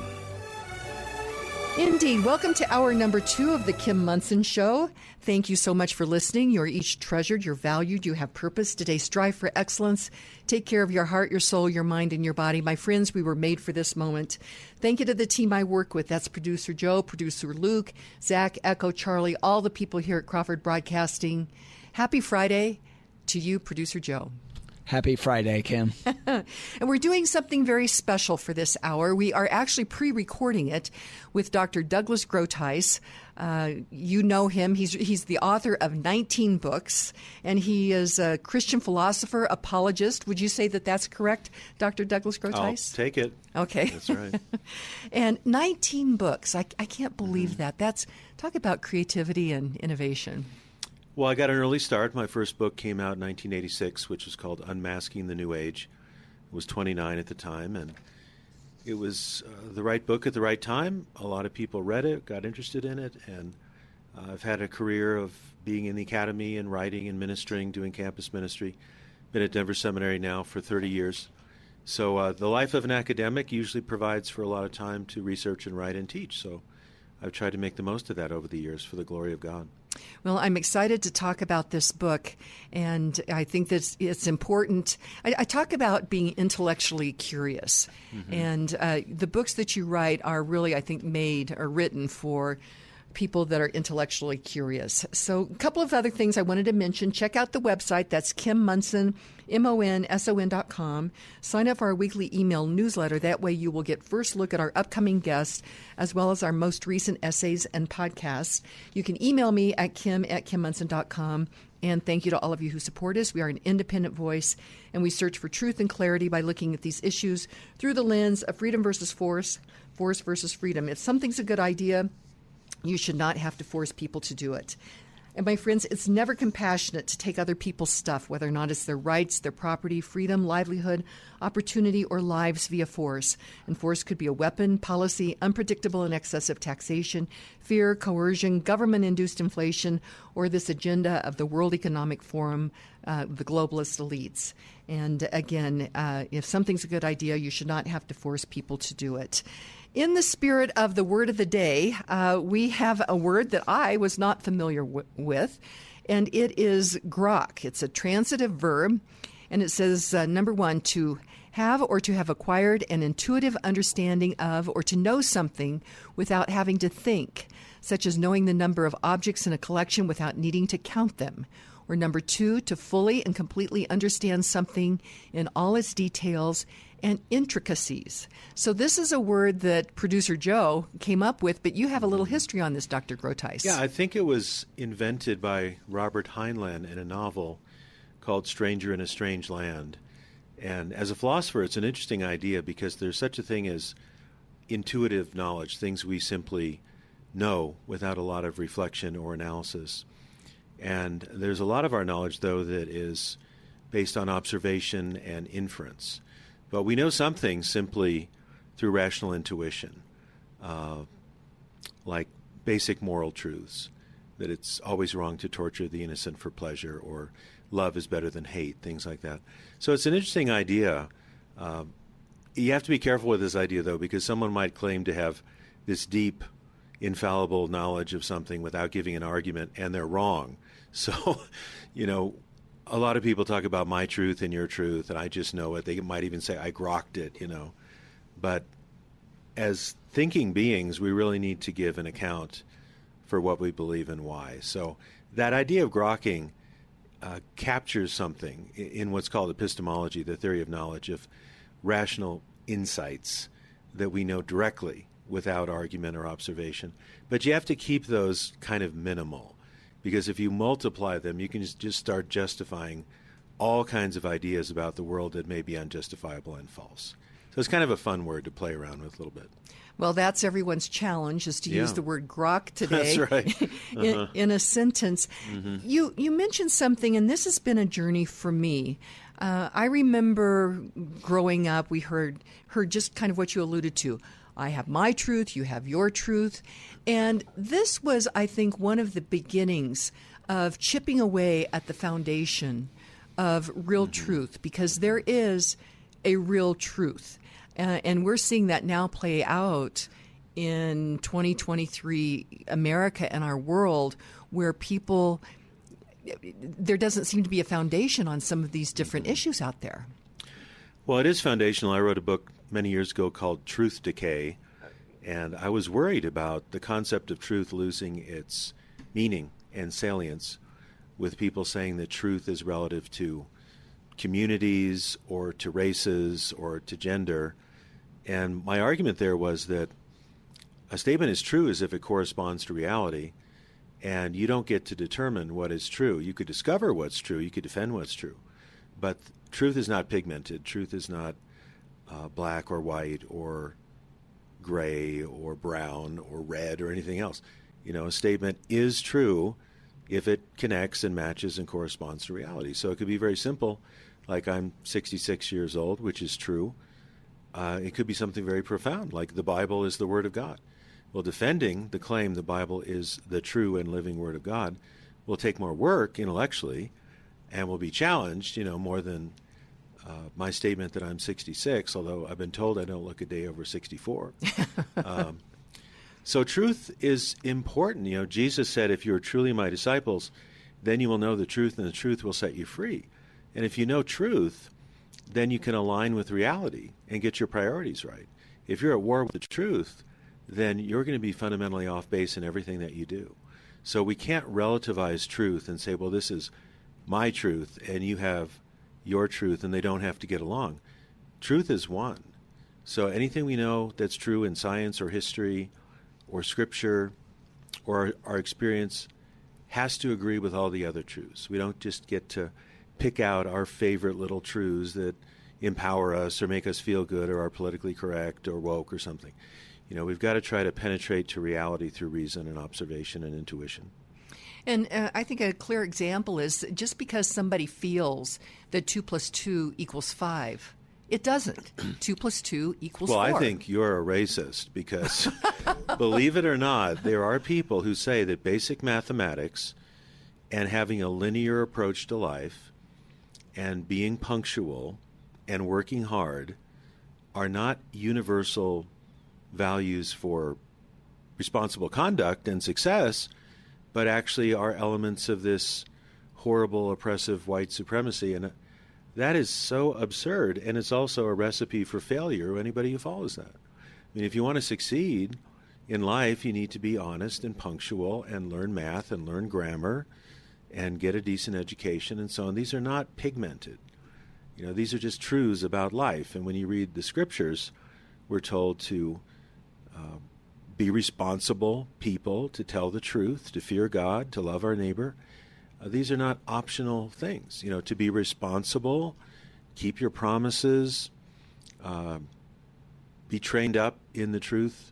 B: Indeed. Welcome to hour number 2 of the Kim Monson Show. Thank you so much for listening. You're each treasured, you're valued, you have purpose. Today, strive for excellence. Take care of your heart, your soul, your mind, and your body. My friends, we were made for this moment. Thank you to the team I work with. That's producer Joe, producer Luke, Zach, Echo, Charlie, all the people here at Crawford Broadcasting. Happy Friday to you, producer Joe.
M: Happy Friday, Kim.
B: And we're doing something very special for this hour. We are actually pre-recording it with Dr. Douglas Groothuis. You know him. He's the author of 19 books, and he is a Christian philosopher, apologist. Would you say that that's correct, Dr. Douglas Groothuis?
N: I'll take it.
B: Okay.
N: That's right.
B: And 19 books. I can't believe that. That's talk about creativity and innovation.
N: Well, I got an early start. My first book came out in 1986, which was called Unmasking the New Age. I was 29 at the time, and it was the right book at the right time. A lot of people read it, got interested in it, and I've had a career of being in the academy and writing and ministering, doing campus ministry. Been at Denver Seminary now for 30 years. So the life of an academic usually provides for a lot of time to research and write and teach. So I've tried to make the most of that over the years for the glory of God.
B: Well, I'm excited to talk about this book, and I think that it's important. I talk about being intellectually curious, and the books that you write are really, I think, made or written for people that are intellectually curious. So a couple of other things I wanted to mention. Check out the website. That's Kim Monson, MONSON.com. Sign up for our weekly email newsletter. That way you will get first look at our upcoming guests as well as our most recent essays and podcasts. You can email me at kim@kimmonson.com. And thank you to all of you who support us. We are an independent voice, and we search for truth and clarity by looking at these issues through the lens of freedom versus force, force versus freedom. If something's a good idea, you should not have to force people to do it. And my friends, it's never compassionate to take other people's stuff, whether or not it's their rights, their property, freedom, livelihood, opportunity, or lives via force. And force could be a weapon, policy, unpredictable and excessive taxation, fear, coercion, government-induced inflation, or this agenda of the World Economic Forum, the globalist elites. And again, if something's a good idea, you should not have to force people to do it. In the spirit of the word of the day, we have a word that I was not familiar with, and it is grok. It's a transitive verb, and it says, number one, to have or to have acquired an intuitive understanding of or to know something without having to think, such as knowing the number of objects in a collection without needing to count them. Or number two, to fully and completely understand something in all its details and intricacies. So this is a word that producer Joe came up with, but you have a little history on this, Dr. Groothuis.
N: Yeah, I think it was invented by Robert Heinlein in a novel called Stranger in a Strange Land. And as a philosopher, it's an interesting idea because there's such a thing as intuitive knowledge, things we simply know without a lot of reflection or analysis. And there's a lot of our knowledge, though, that is based on observation and inference. But we know some things simply through rational intuition, like basic moral truths, that it's always wrong to torture the innocent for pleasure, or love is better than hate, things like that. So it's an interesting idea. You have to be careful with this idea, though, because someone might claim to have this deep, infallible knowledge of something without giving an argument, and they're wrong. So, a lot of people talk about my truth and your truth, and I just know it. They might even say, I grokked it, But as thinking beings, we really need to give an account for what we believe and why. So that idea of grokking captures something in what's called epistemology, the theory of knowledge, of rational insights that we know directly without argument or observation. But you have to keep those kind of minimal, because if you multiply them, you can just start justifying all kinds of ideas about the world that may be unjustifiable and false. So it's kind of a fun word to play around with a little bit.
B: Well, that's everyone's challenge, is to use the word grok today.
N: That's right.
B: in a sentence.
N: Mm-hmm.
B: You mentioned something, and this has been a journey for me. I remember growing up, we heard just kind of what you alluded to. I have my truth, you have your truth. And this was, I think, one of the beginnings of chipping away at the foundation of real truth, because there is a real truth. And we're seeing that now play out in 2023 America and our world, where there doesn't seem to be a foundation on some of these different issues out there.
N: Well, it is foundational. I wrote a book many years ago called Truth Decay, and I was worried about the concept of truth losing its meaning and salience, with people saying that truth is relative to communities or to races or to gender. And my argument there was that a statement is true as if it corresponds to reality, and you don't get to determine what is true. You could discover what's true, you could defend what's true, but truth is not pigmented. Truth is not black or white or gray or brown or red or anything else. A statement is true if it connects and matches and corresponds to reality. So it could be very simple, like I'm 66 years old, which is true. It could be something very profound, like the Bible is the Word of God. Well, defending the claim the Bible is the true and living Word of God will take more work intellectually and will be challenged, more than my statement that I'm 66, although I've been told I don't look a day over 64. So truth is important. Jesus said, if you are truly my disciples, then you will know the truth, and the truth will set you free. And if you know truth, then you can align with reality and get your priorities right. If you're at war with the truth, then you're going to be fundamentally off base in everything that you do. So we can't relativize truth and say, well, this is my truth and you have your truth, and they don't have to get along. Truth is one. So anything we know that's true in science or history or scripture or our experience has to agree with all the other truths. We don't just get to pick out our favorite little truths that empower us or make us feel good or are politically correct or woke or something. We've got to try to penetrate to reality through reason and observation and intuition.
B: And I think a clear example is just because somebody feels that 2 + 2 = 5, it doesn't. 2 + 2 = 4.
N: Well, I think you're a racist because, believe it or not, there are people who say that basic mathematics and having a linear approach to life and being punctual and working hard are not universal values for responsible conduct and success, but actually are elements of this horrible, oppressive white supremacy. And that is so absurd, and it's also a recipe for failure, anybody who follows that. I mean, if you want to succeed in life, you need to be honest and punctual and learn math and learn grammar and get a decent education and so on. These are not pigmented. These are just truths about life. And when you read the scriptures, we're told to be responsible people, to tell the truth, to fear God, to love our neighbor. These are not optional things. To be responsible, keep your promises, be trained up in the truth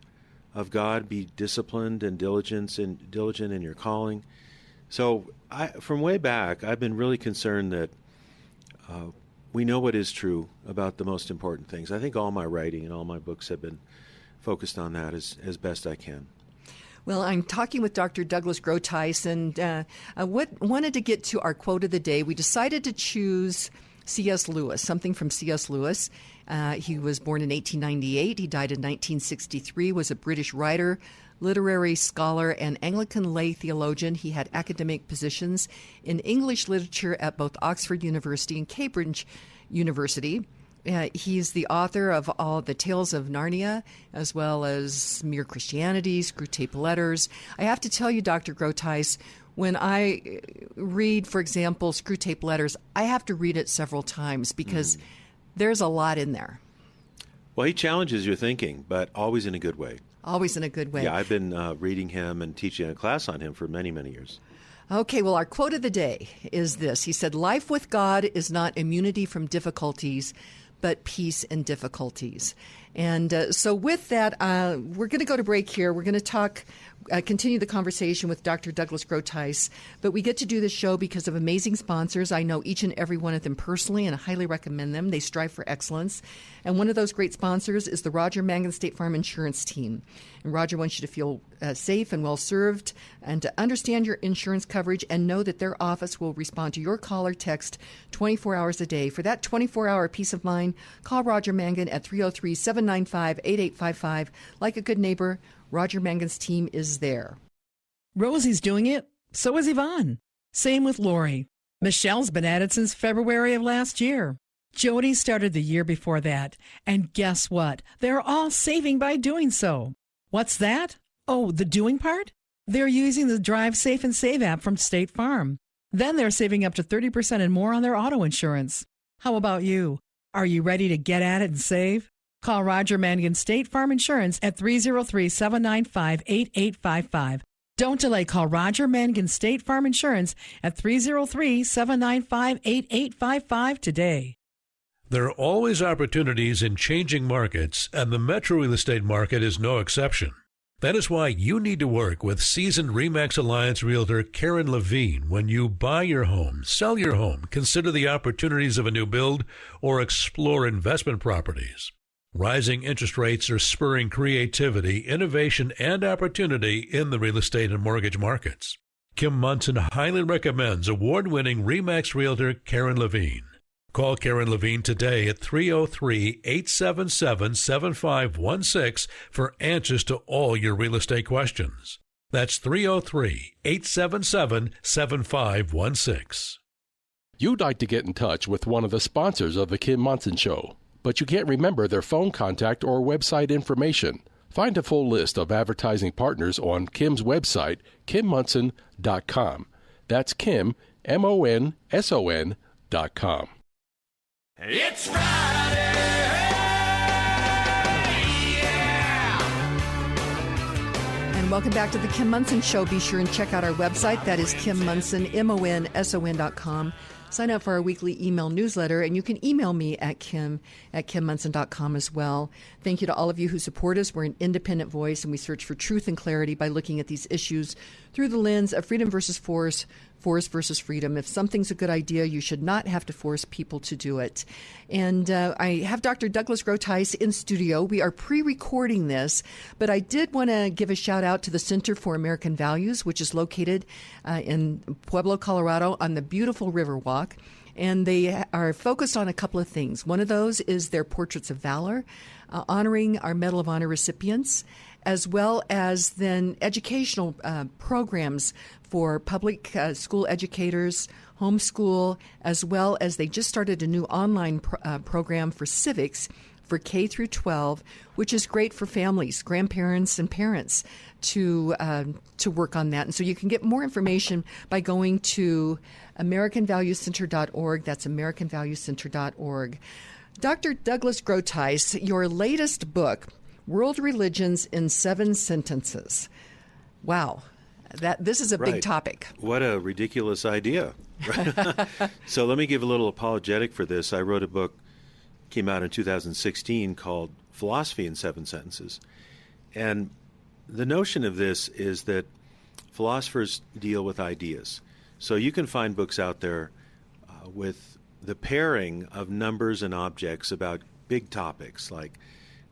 N: of God, be disciplined and diligent in your calling. So from way back, I've been really concerned that we know what is true about the most important things. I think all my writing and all my books have been focused on that as best I can.
B: Well, I'm talking with Dr. Douglas Groothuis, and wanted to get to our quote of the day. We decided to choose C.S. Lewis, something from C.S. Lewis. He was born in 1898. He died in 1963, was a British writer, literary scholar, and Anglican lay theologian. He had academic positions in English literature at both Oxford University and Cambridge University. He's the author of all the Tales of Narnia, as well as Mere Christianity, Screwtape Letters. I have to tell you, Dr. Groothuis, when I read, for example, Screwtape Letters, I have to read it several times because there's a lot in there.
N: Well, he challenges your thinking, but always in a good way.
B: Always in a good way.
N: Yeah, I've been reading him and teaching a class on him for many, many years.
B: Okay, well, our quote of the day is this. He said, "Life with God is not immunity from difficulties, but peace in difficulties." And so with that, we're going to go to break here. We're going to continue the conversation with Dr. Douglas Groothuis. But we get to do this show because of amazing sponsors. I know each and every one of them personally, and I highly recommend them. They strive for excellence. And one of those great sponsors is the Roger Mangan State Farm Insurance Team. And Roger wants you to feel safe and well served and to understand your insurance coverage and know that their office will respond to your call or text 24 hours a day. For that 24-hour peace of mind, call Roger Mangan at 303-795-8855. Like a good neighbor, Roger Mangan's team is there.
D: Rosie's doing it. So is Yvonne. Same with Lori. Michelle's been at it since February of last year. Jody started the year before that. And guess what? They're all saving by doing so. What's that? Oh, the doing part? They're using the Drive Safe and Save app from State Farm. Then they're saving up to 30% and more on their auto insurance. How about you? Are you ready to get at it and save? Call Roger Mangan State Farm Insurance at 303-795-8855. Don't delay. Call Roger Mangan State Farm Insurance at 303-795-8855 today.
A: There are always opportunities in changing markets, and the metro real estate market is no exception. That is why you need to work with seasoned RE/MAX Alliance realtor Karen Levine when you buy your home, sell your home, consider the opportunities of a new build, or explore investment properties. Rising interest rates are spurring creativity, innovation, and opportunity in the real estate and mortgage markets. Kim Munson highly recommends award-winning RE/MAX realtor Karen Levine. Call Karen Levine today at 303-877-7516 for answers to all your real estate questions. That's 303-877-7516.
H: You'd like to get in touch with one of the sponsors of The Kim Monson Show, but you can't remember their phone contact or website information. Find a full list of advertising partners on Kim's website, kimmonson.com. That's Kim, MONSON.com.
F: It's Friday.
B: And welcome back to the Kim Monson Show. Be sure and check out our website. That is Kim Monson, MONSON.com. Sign up for our weekly email newsletter, and you can email me at kim@kimmonson.com as well. Thank you to all of you who support us. We're an independent voice, and we search for truth and clarity by looking at these issues through the lens of freedom versus force, force versus freedom. If something's a good idea, you should not have to force people to do it. And I have Dr. Douglas Groothuis in studio. We are pre-recording this, but I did want to give a shout out to the Center for American Values, which is located in Pueblo, Colorado, on the beautiful Riverwalk. And they are focused on a couple of things. One of those is their Portraits of Valor, honoring our Medal of Honor recipients, as well as then educational programs for public school educators, homeschool, as well as they just started a new online program for civics for K through 12, which is great for families, grandparents, and parents to work on that. And so you can get more information by going to AmericanValueCenter.org. That's AmericanValueCenter.org. Dr. Douglas Groothuis, your latest book, World Religions in 7 Sentences. Wow. This is a big topic.
N: What a ridiculous idea. So let me give a little apologetic for this. I wrote a book, came out in 2016, called Philosophy in 7 Sentences. And the notion of this is that philosophers deal with ideas. So you can find books out there with the pairing of numbers and objects about big topics like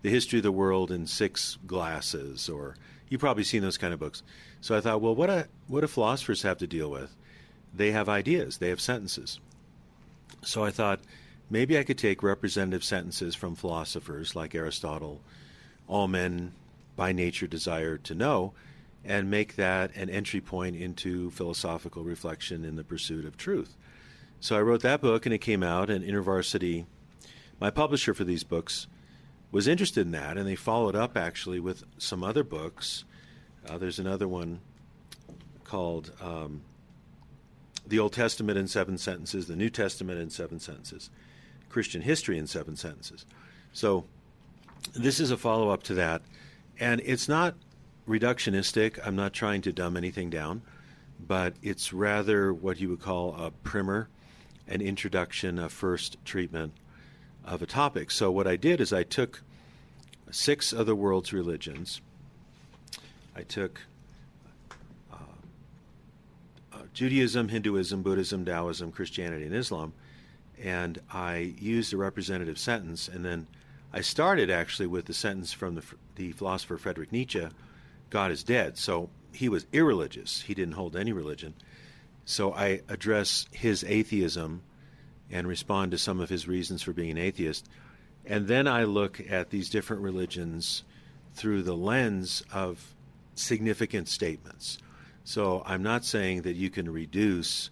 N: the history of the world in 6 glasses, or you've probably seen those kind of books. So I thought, well, what do philosophers have to deal with? They have ideas. They have sentences. So I thought maybe I could take representative sentences from philosophers like Aristotle, all men by nature desire to know, and make that an entry point into philosophical reflection in the pursuit of truth. So I wrote that book, and it came out, and InterVarsity, my publisher for these books, was interested in that, and they followed up actually with some other books. There's another one called The Old Testament in 7 Sentences, The New Testament in 7 Sentences, Christian History in 7 Sentences. So this is a follow-up to that, and it's not reductionistic. I'm not trying to dumb anything down, but it's rather what you would call a primer, an introduction, a first treatment of a topic. So what I did is I took 6 of the world's religions. I took Judaism, Hinduism, Buddhism, Taoism, Christianity, and Islam, and I used a representative sentence, and then I started actually with the sentence from the philosopher Friedrich Nietzsche, God is dead. So he was irreligious. He didn't hold any religion. So I address his atheism and respond to some of his reasons for being an atheist. And then I look at these different religions through the lens of significant statements. So I'm not saying that you can reduce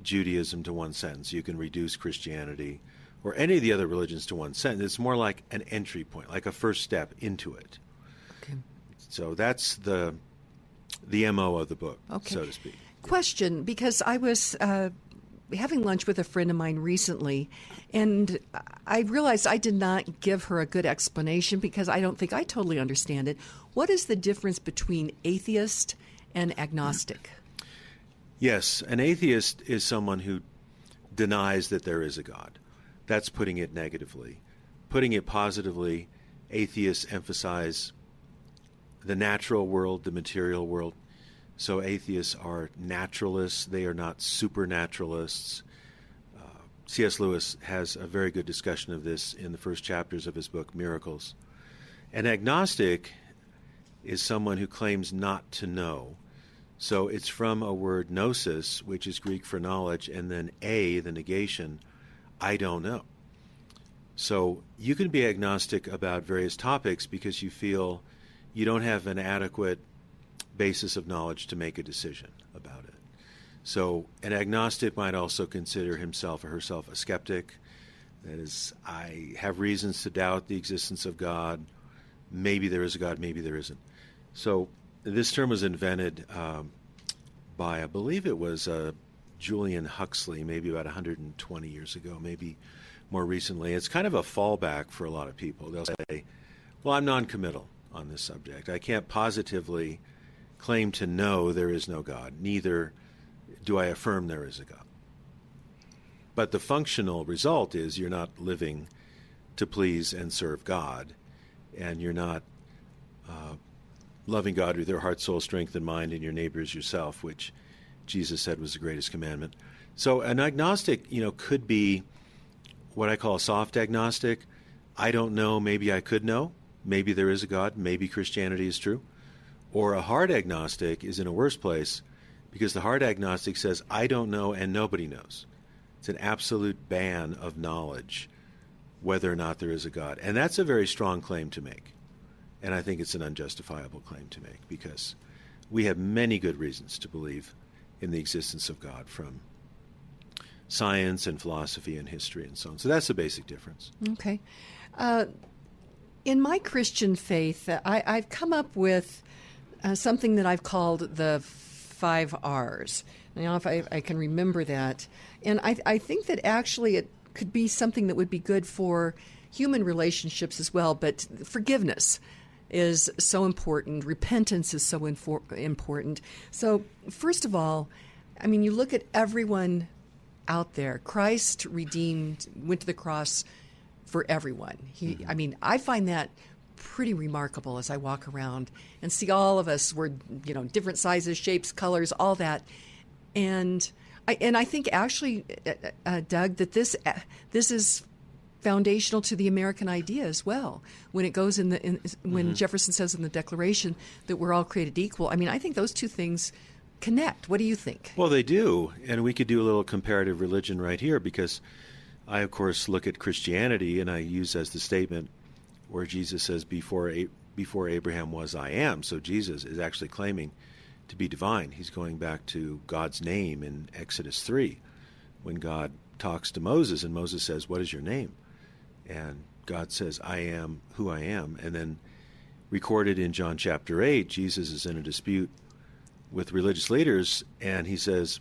N: Judaism to one sentence. You can reduce Christianity or any of the other religions to one sentence. It's more like an entry point, like a first step into it.
B: Okay.
N: So that's the MO of the book, so to speak.
B: Question, because I was having lunch with a friend of mine recently, and I realized I did not give her a good explanation because I don't think I totally understand it. What is the difference between atheist and agnostic?
N: Yes, an atheist is someone who denies that there is a God. That's putting it negatively. Putting it positively, atheists emphasize the natural world, the material world. So atheists are naturalists. They are not supernaturalists. C.S. Lewis has a very good discussion of this in the first chapters of his book, Miracles. An agnostic is someone who claims not to know. So it's from a word gnosis, which is Greek for knowledge, and then the negation. I don't know. So you can be agnostic about various topics because you feel you don't have an adequate basis of knowledge to make a decision about it. So an agnostic might also consider himself or herself a skeptic. That is, I have reasons to doubt the existence of God. Maybe there is a God, maybe there isn't. So this term was invented by, I believe it was Julian Huxley, maybe about 120 years ago, maybe more recently. It's kind of a fallback for a lot of people. They'll say, well, I'm non-committal on this subject. I can't positively claim to know there is no God. Neither do I affirm there is a God. But the functional result is you're not living to please and serve God, and you're not loving God with your heart, soul, strength, and mind, and your neighbor as yourself, which Jesus said was the greatest commandment. So an agnostic, could be what I call a soft agnostic. I don't know, maybe I could know. Maybe there is a God, maybe Christianity is true. Or a hard agnostic is in a worse place because the hard agnostic says, I don't know and nobody knows. It's an absolute ban of knowledge whether or not there is a God. And that's a very strong claim to make. And I think it's an unjustifiable claim to make because we have many good reasons to believe in the existence of God from science and philosophy and history and so on. So that's the basic difference.
B: Okay. In my Christian faith, I've come up with something that I've called the 5 R's. Now, if I can remember that. And I think that actually it could be something that would be good for human relationships as well. But forgiveness is so important. Repentance is so important. So, first of all, I mean, you look at everyone out there. Christ redeemed, went to the cross for everyone. I find that pretty remarkable as I walk around and see all of us. We're, different sizes, shapes, colors, all that. And I think actually, Doug, that this is foundational to the American idea as well. When it goes when Jefferson says in the Declaration that we're all created equal, I think those two things connect. What do you think?
N: Well, they do, and we could do a little comparative religion right here because I, of course, look at Christianity and I use as the statement where Jesus says, before Abraham was, I am. So Jesus is actually claiming to be divine. He's going back to God's name in Exodus 3 when God talks to Moses and Moses says, what is your name? And God says, I am who I am. And then recorded in John chapter 8, Jesus is in a dispute with religious leaders and he says,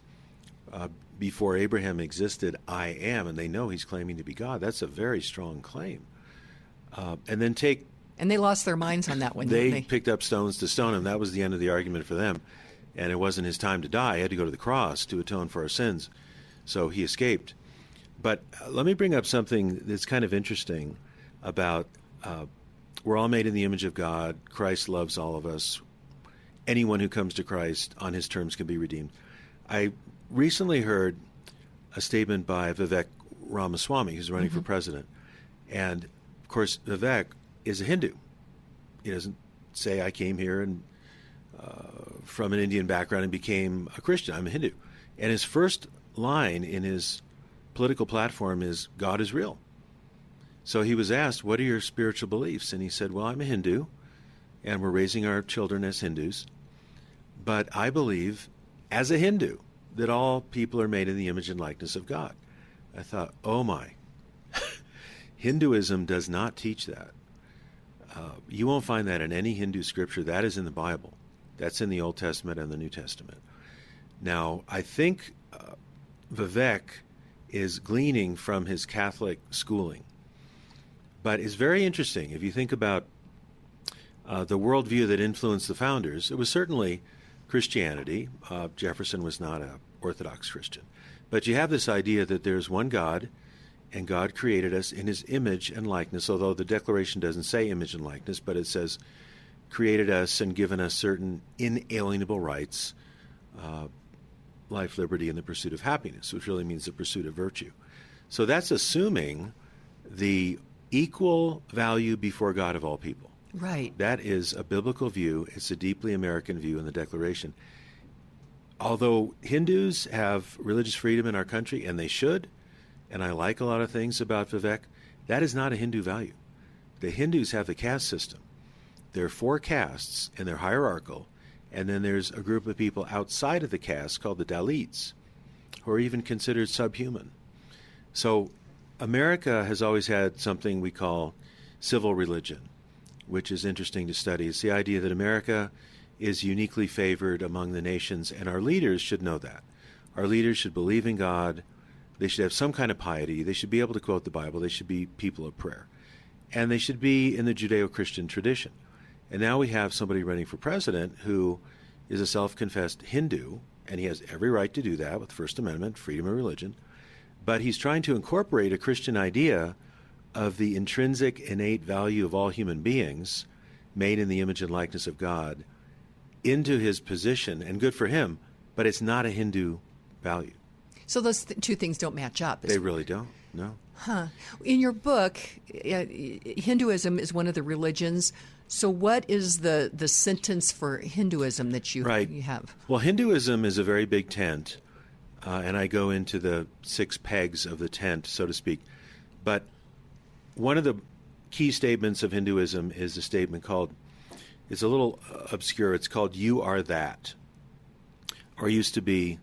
N: before Abraham existed, I am. And they know he's claiming to be God. That's a very strong claim. And they lost their minds on that one. They picked up stones to stone him. That was the end of the argument for them. And it wasn't his time to die. He had to go to the cross to atone for our sins. So he escaped. But let me bring up something that's kind of interesting about we're all made in the image of God. Christ loves all of us. Anyone who comes to Christ on his terms can be redeemed. I recently heard a statement by Vivek Ramaswamy, who's running for president. And, of course, Vivek is a Hindu. He doesn't say, I came here and from an Indian background and became a Christian. I'm a Hindu. And his first line in his political platform is, God is real. So he was asked, what are your spiritual beliefs? And he said, well, I'm a Hindu, and we're raising our children as Hindus. But I believe, as a Hindu, that all people are made in the image and likeness of God. I thought, oh my. Hinduism does not teach that. You won't find that in any Hindu scripture. That is in the Bible. That's in the Old Testament and the New Testament. Now, I think Vivek is gleaning from his Catholic schooling. But it's very interesting. If you think about the worldview that influenced the founders, it was certainly Christianity. Jefferson was not an Orthodox Christian. But you have this idea that there's one God, and God created us in his image and likeness, although the Declaration doesn't say image and likeness, but it says created us and given us certain inalienable rights, life, liberty, and the pursuit of happiness, which really means the pursuit of virtue. So that's assuming the equal value before God of all people.
B: Right.
N: That is a biblical view. It's a deeply American view in the Declaration. Although Hindus have religious freedom in our country, and they should, and I like a lot of things about Vivek, that is not a Hindu value. The Hindus have the caste system. There are 4 castes, and they're hierarchical, and then there's a group of people outside of the caste called the Dalits, who are even considered subhuman. So America has always had something we call civil religion, which is interesting to study. It's the idea that America is uniquely favored among the nations, and our leaders should know that. Our leaders should believe in God. They should have some kind of piety. They should be able to quote the Bible. They should be people of prayer. And they should be in the Judeo-Christian tradition. And now we have somebody running for president who is a self-confessed Hindu, and he has every right to do that with the First Amendment, freedom of religion. But he's trying to incorporate a Christian idea of the intrinsic, innate value of all human beings, made in the image and likeness of God, into his position, and good for him, but it's not a Hindu value.
B: So those two things don't match up.
N: They really don't, no.
B: Huh. In your book, Hinduism is one of the religions. So what is the sentence for Hinduism that you have?
N: Well, Hinduism is a very big tent, and I go into the 6 pegs of the tent, so to speak. But one of the key statements of Hinduism is a statement called, it's a little obscure, it's called "You are that," or used to be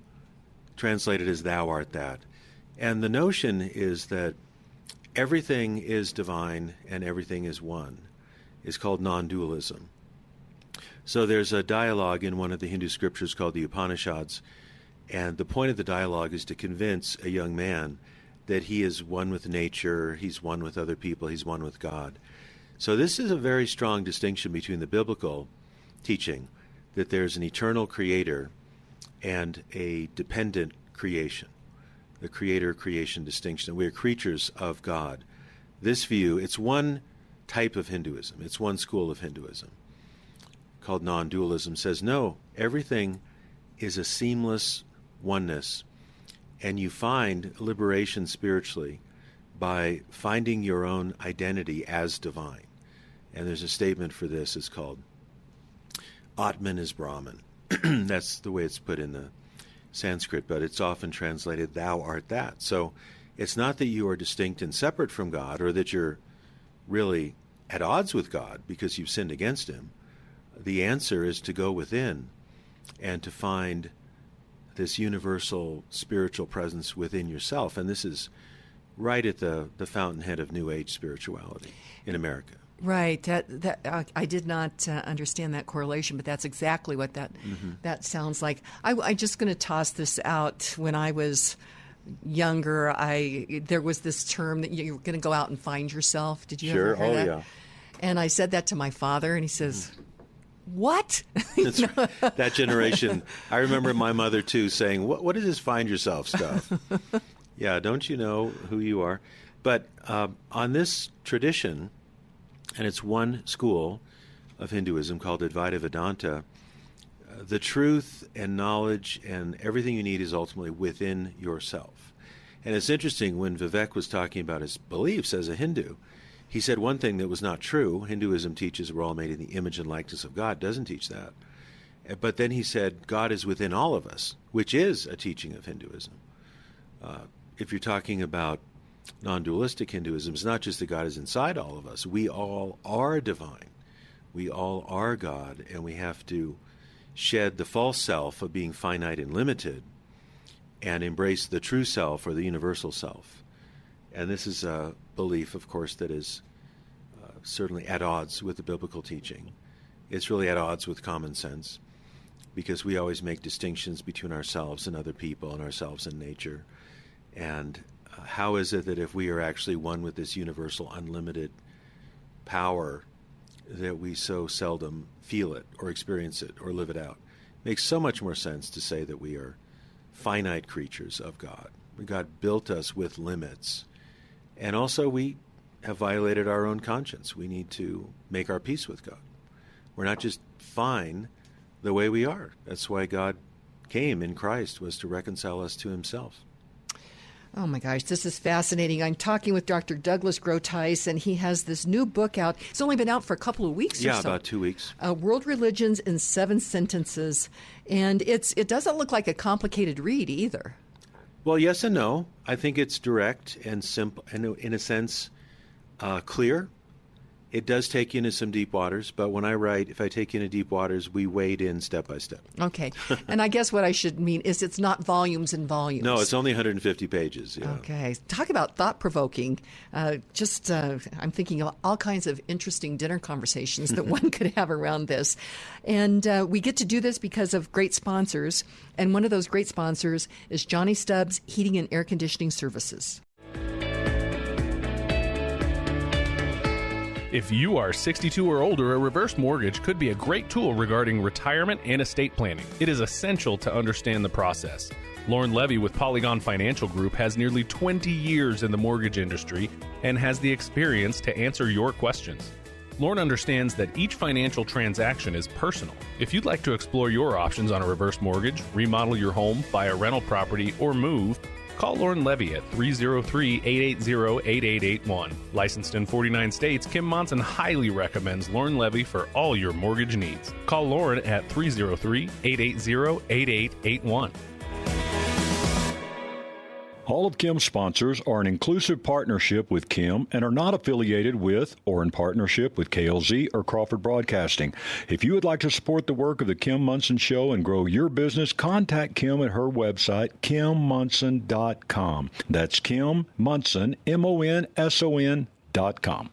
N: translated as "Thou art that." And the notion is that everything is divine and everything is one. It's called non-dualism. So there's a dialogue in one of the Hindu scriptures called the Upanishads, and the point of the dialogue is to convince a young man that he is one with nature, he's one with other people, he's one with God. So this is a very strong distinction between the biblical teaching that there's an eternal creator and a dependent creation, the creator-creation distinction. We are creatures of God. This view, it's one type of Hinduism, it's one school of Hinduism called non-dualism, says no, everything is a seamless oneness, and you find liberation spiritually by finding your own identity as divine. And there's a statement for this, it's called Atman is Brahman. That's the way it's put in the Sanskrit, but it's often translated "Thou art that." So it's not that you are distinct and separate from God, or that you're really at odds with God because you've sinned against him. The answer is to go within and to find this universal spiritual presence within yourself. And this is right at the fountainhead of New Age spirituality in America.
B: Right. That I did not understand that correlation, but that's exactly what that sounds like. I'm just going to toss this out. When I was younger, there was this term that you were going to go out and find yourself. Did you ever hear that? Yeah. And I said that to my father, and he says, "What?"
N: That generation. I remember my mother, too, saying, what is this find yourself stuff? Yeah, don't you know who you are? But on this tradition, and it's one school of Hinduism called Advaita Vedanta, the truth and knowledge and everything you need is ultimately within yourself. And it's interesting, when Vivek was talking about his beliefs as a Hindu, he said one thing that was not true. Hinduism teaches we're all made in the image and likeness of God. It doesn't teach that. But then he said God is within all of us, which is a teaching of Hinduism. If you're talking about non-dualistic Hinduism, it's not just that God is inside all of us. We all are divine. We all are God, and we have to shed the false self of being finite and limited and embrace the true self, or the universal self. And this is a belief, of course, that is certainly at odds with the biblical teaching. It's really at odds with common sense, because we always make distinctions between ourselves and other people and ourselves and nature. And how is it that if we are actually one with this universal, unlimited power, that we so seldom feel it or experience it or live it out? It makes so much more sense to say that we are finite creatures of God. God built us with limits. And also we have violated our own conscience. We need to make our peace with God. We're not just fine the way we are. That's why God came in Christ, was to reconcile us to himself.
B: Oh, my gosh, this is fascinating. I'm talking with Dr. Douglas Groothuis, and he has this new book out. It's only been out for a couple of weeks or so.
N: Yeah, about 2 weeks.
B: World Religions in 7 Sentences. And it doesn't look like a complicated read either.
N: Well, yes and no. I think it's direct and simple, and in a sense, clear. It does take you into some deep waters, but when I write, if I take you into deep waters, we wade in step by step.
B: Okay. And I guess what I should mean is it's not volumes and volumes.
N: No, it's only 150 pages. Yeah.
B: Okay. Talk about thought-provoking. I'm thinking of all kinds of interesting dinner conversations that one could have around this. And we get to do this because of great sponsors. And one of those great sponsors is Johnny Stubbs Heating and Air Conditioning Services.
I: If you are 62 or older, a reverse mortgage could be a great tool regarding retirement and estate planning. It is essential to understand the process. Lauren Levy with Polygon Financial Group has nearly 20 years in the mortgage industry and has the experience to answer your questions. Lauren understands that each financial transaction is personal. If you'd like to explore your options on a reverse mortgage, remodel your home, buy a rental property, or move, call Lauren Levy at 303-880-8881. Licensed in 49 states, Kim Monson highly recommends Lauren Levy for all your mortgage needs. Call Lauren at 303-880-8881.
J: All of Kim's sponsors are an inclusive partnership with Kim and are not affiliated with or in partnership with KLZ or Crawford Broadcasting. If you would like to support the work of the Kim Monson Show and grow your business, contact Kim at her website, kimmonson.com. That's Kim Monson, MONSON.com.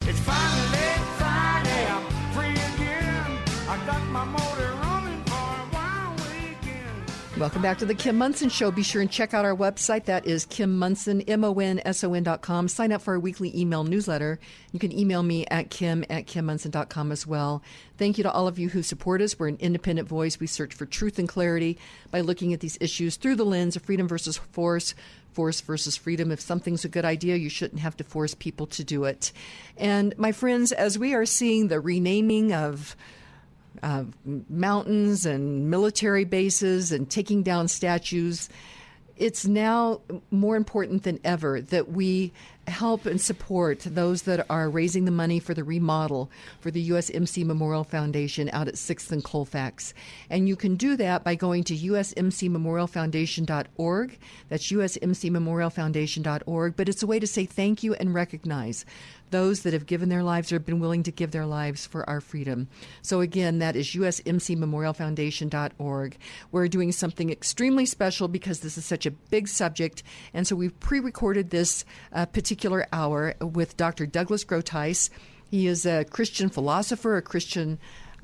F: It's finally Friday, I'm free again. I got my motor running for a wild weekend.
B: Welcome back to the Kim Monson Show. Be sure and check out our website. That is Kim Monson, MONSON.com. Sign up for our weekly email newsletter. You can email me at kim@kimmonson.com as well. Thank you to all of you who support us. We're an independent voice. We search for truth and clarity by looking at these issues through the lens of freedom versus force versus freedom. If something's a good idea, you shouldn't have to force people to do it. And my friends, as we are seeing the renaming of mountains and military bases and taking down statues, it's now more important than ever that we help and support those that are raising the money for the remodel for the USMC Memorial Foundation out at 6th and Colfax. And you can do that by going to usmcmemorialfoundation.org. That's usmcmemorialfoundation.org. But it's a way to say thank you and recognize those that have given their lives or have been willing to give their lives for our freedom. So again, that is usmcmemorialfoundation.org. We're doing something extremely special because this is such a big subject, and so we've pre-recorded this particular hour with Dr. Douglas Groothuis. He is a Christian philosopher, a Christian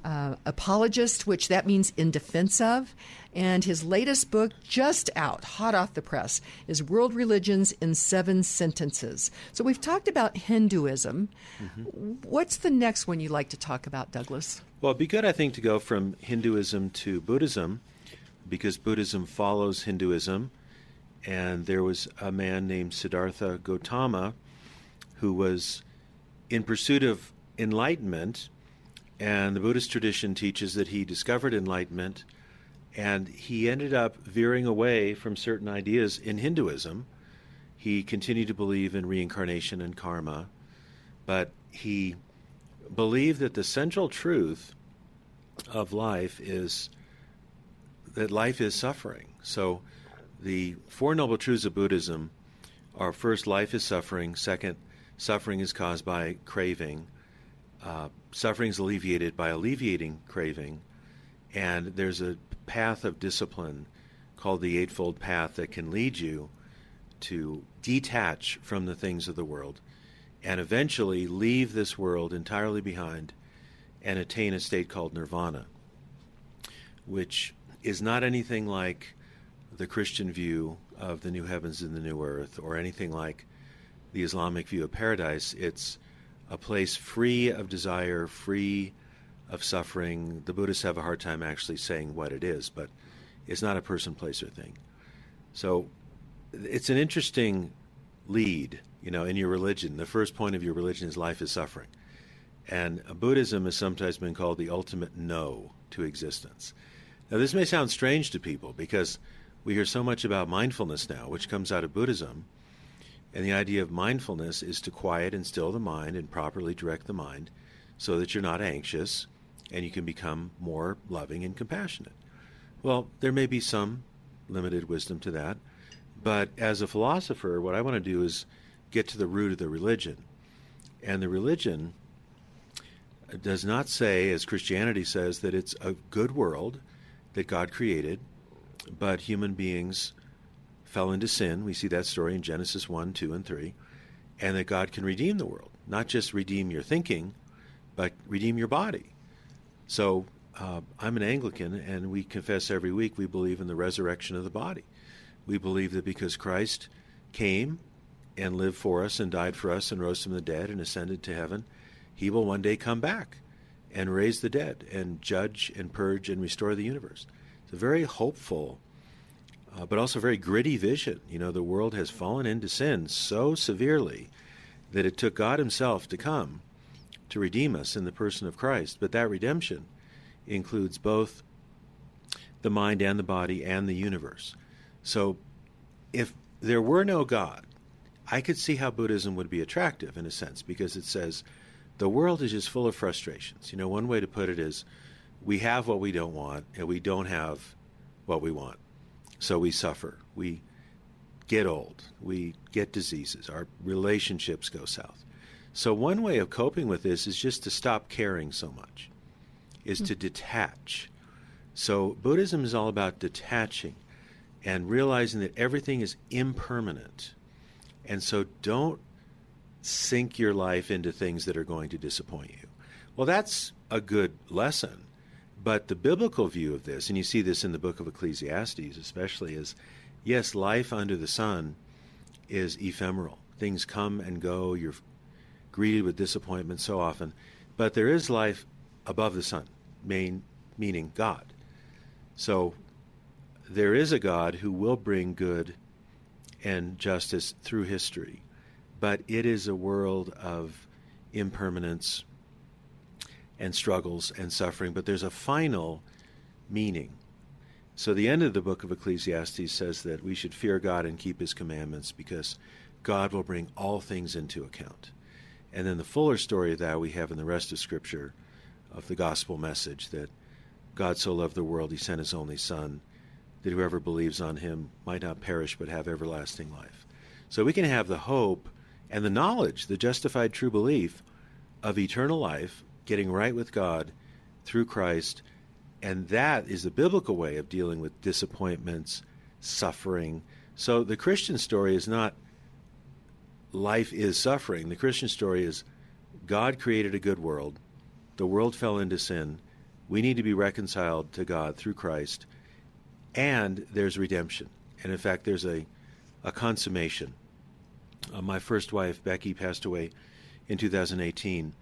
B: apologist, which that means in defense of. And his latest book, just out, hot off the press, is World Religions in 7 Sentences. So we've talked about Hinduism. Mm-hmm. What's the next one you'd like to talk about, Douglas?
N: Well, it'd be good, I think, to go from Hinduism to Buddhism, because Buddhism follows Hinduism. And there was a man named Siddhartha Gautama who was in pursuit of enlightenment, and the Buddhist tradition teaches that he discovered enlightenment, and he ended up veering away from certain ideas in Hinduism. He continued to believe in reincarnation and karma, but he believed that the central truth of life is that life is suffering. So the 4 Noble Truths of Buddhism are, first, life is suffering. Second, suffering is caused by craving. Suffering is alleviated by alleviating craving. And there's a path of discipline called the Eightfold Path that can lead you to detach from the things of the world and eventually leave this world entirely behind and attain a state called nirvana, which is not anything like the Christian view of the new heavens and the new earth or anything like the Islamic view of paradise. It's a place free of desire, free of suffering. The Buddhists have a hard time actually saying what it is, but it's not a person, place, or thing. So it's an interesting lead, in your religion. The first point of your religion is life is suffering. And Buddhism has sometimes been called the ultimate no to existence. Now, this may sound strange to people because we hear so much about mindfulness now, which comes out of Buddhism. And the idea of mindfulness is to quiet and still the mind and properly direct the mind so that you're not anxious and you can become more loving and compassionate. Well, there may be some limited wisdom to that. But as a philosopher, what I want to do is get to the root of the religion. And the religion does not say, as Christianity says, that it's a good world that God created, but human beings fell into sin. We see that story in Genesis 1, 2, and 3. And that God can redeem the world. Not just redeem your thinking, but redeem your body. So I'm an Anglican, and we confess every week we believe in the resurrection of the body. We believe that because Christ came and lived for us and died for us and rose from the dead and ascended to heaven, he will one day come back and raise the dead and judge and purge and restore the universe. It's a very hopeful, but also very gritty vision. You know, the world has fallen into sin so severely that it took God himself to come to redeem us in the person of Christ. But that redemption includes both the mind and the body and the universe. So if there were no God, I could see how Buddhism would be attractive in a sense, because it says the world is just full of frustrations. You know, one way to put it is we have what we don't want and we don't have what we want. So we suffer. We get old. We get diseases. Our relationships go south. So one way of coping with this is just to stop caring so much, is to detach. So Buddhism is all about detaching and realizing that everything is impermanent. And so don't sink your life into things that are going to disappoint you. Well, that's a good lesson. But the biblical view of this, and you see this in the book of Ecclesiastes especially, is, yes, life under the sun is ephemeral. Things come and go. You're greeted with disappointment so often. But there is life above the sun, meaning God. So there is a God who will bring good and justice through history. But it is a world of impermanence and struggles and suffering. But there's a final meaning. So the end of the book of Ecclesiastes says that we should fear God and keep his commandments because God will bring all things into account. And then the fuller story of that we have in the rest of Scripture, of the gospel message that God so loved the world he sent his only Son, that whoever believes on him might not perish but have everlasting life. So we can have the hope and the knowledge, the justified true belief of eternal life, getting right with God through Christ, and that is the biblical way of dealing with disappointments, suffering. So the Christian story is not life is suffering. The Christian story is God created a good world. The world fell into sin. We need to be reconciled to God through Christ. And there's redemption. And in fact, there's a consummation. My first wife, Becky, passed away in 2018.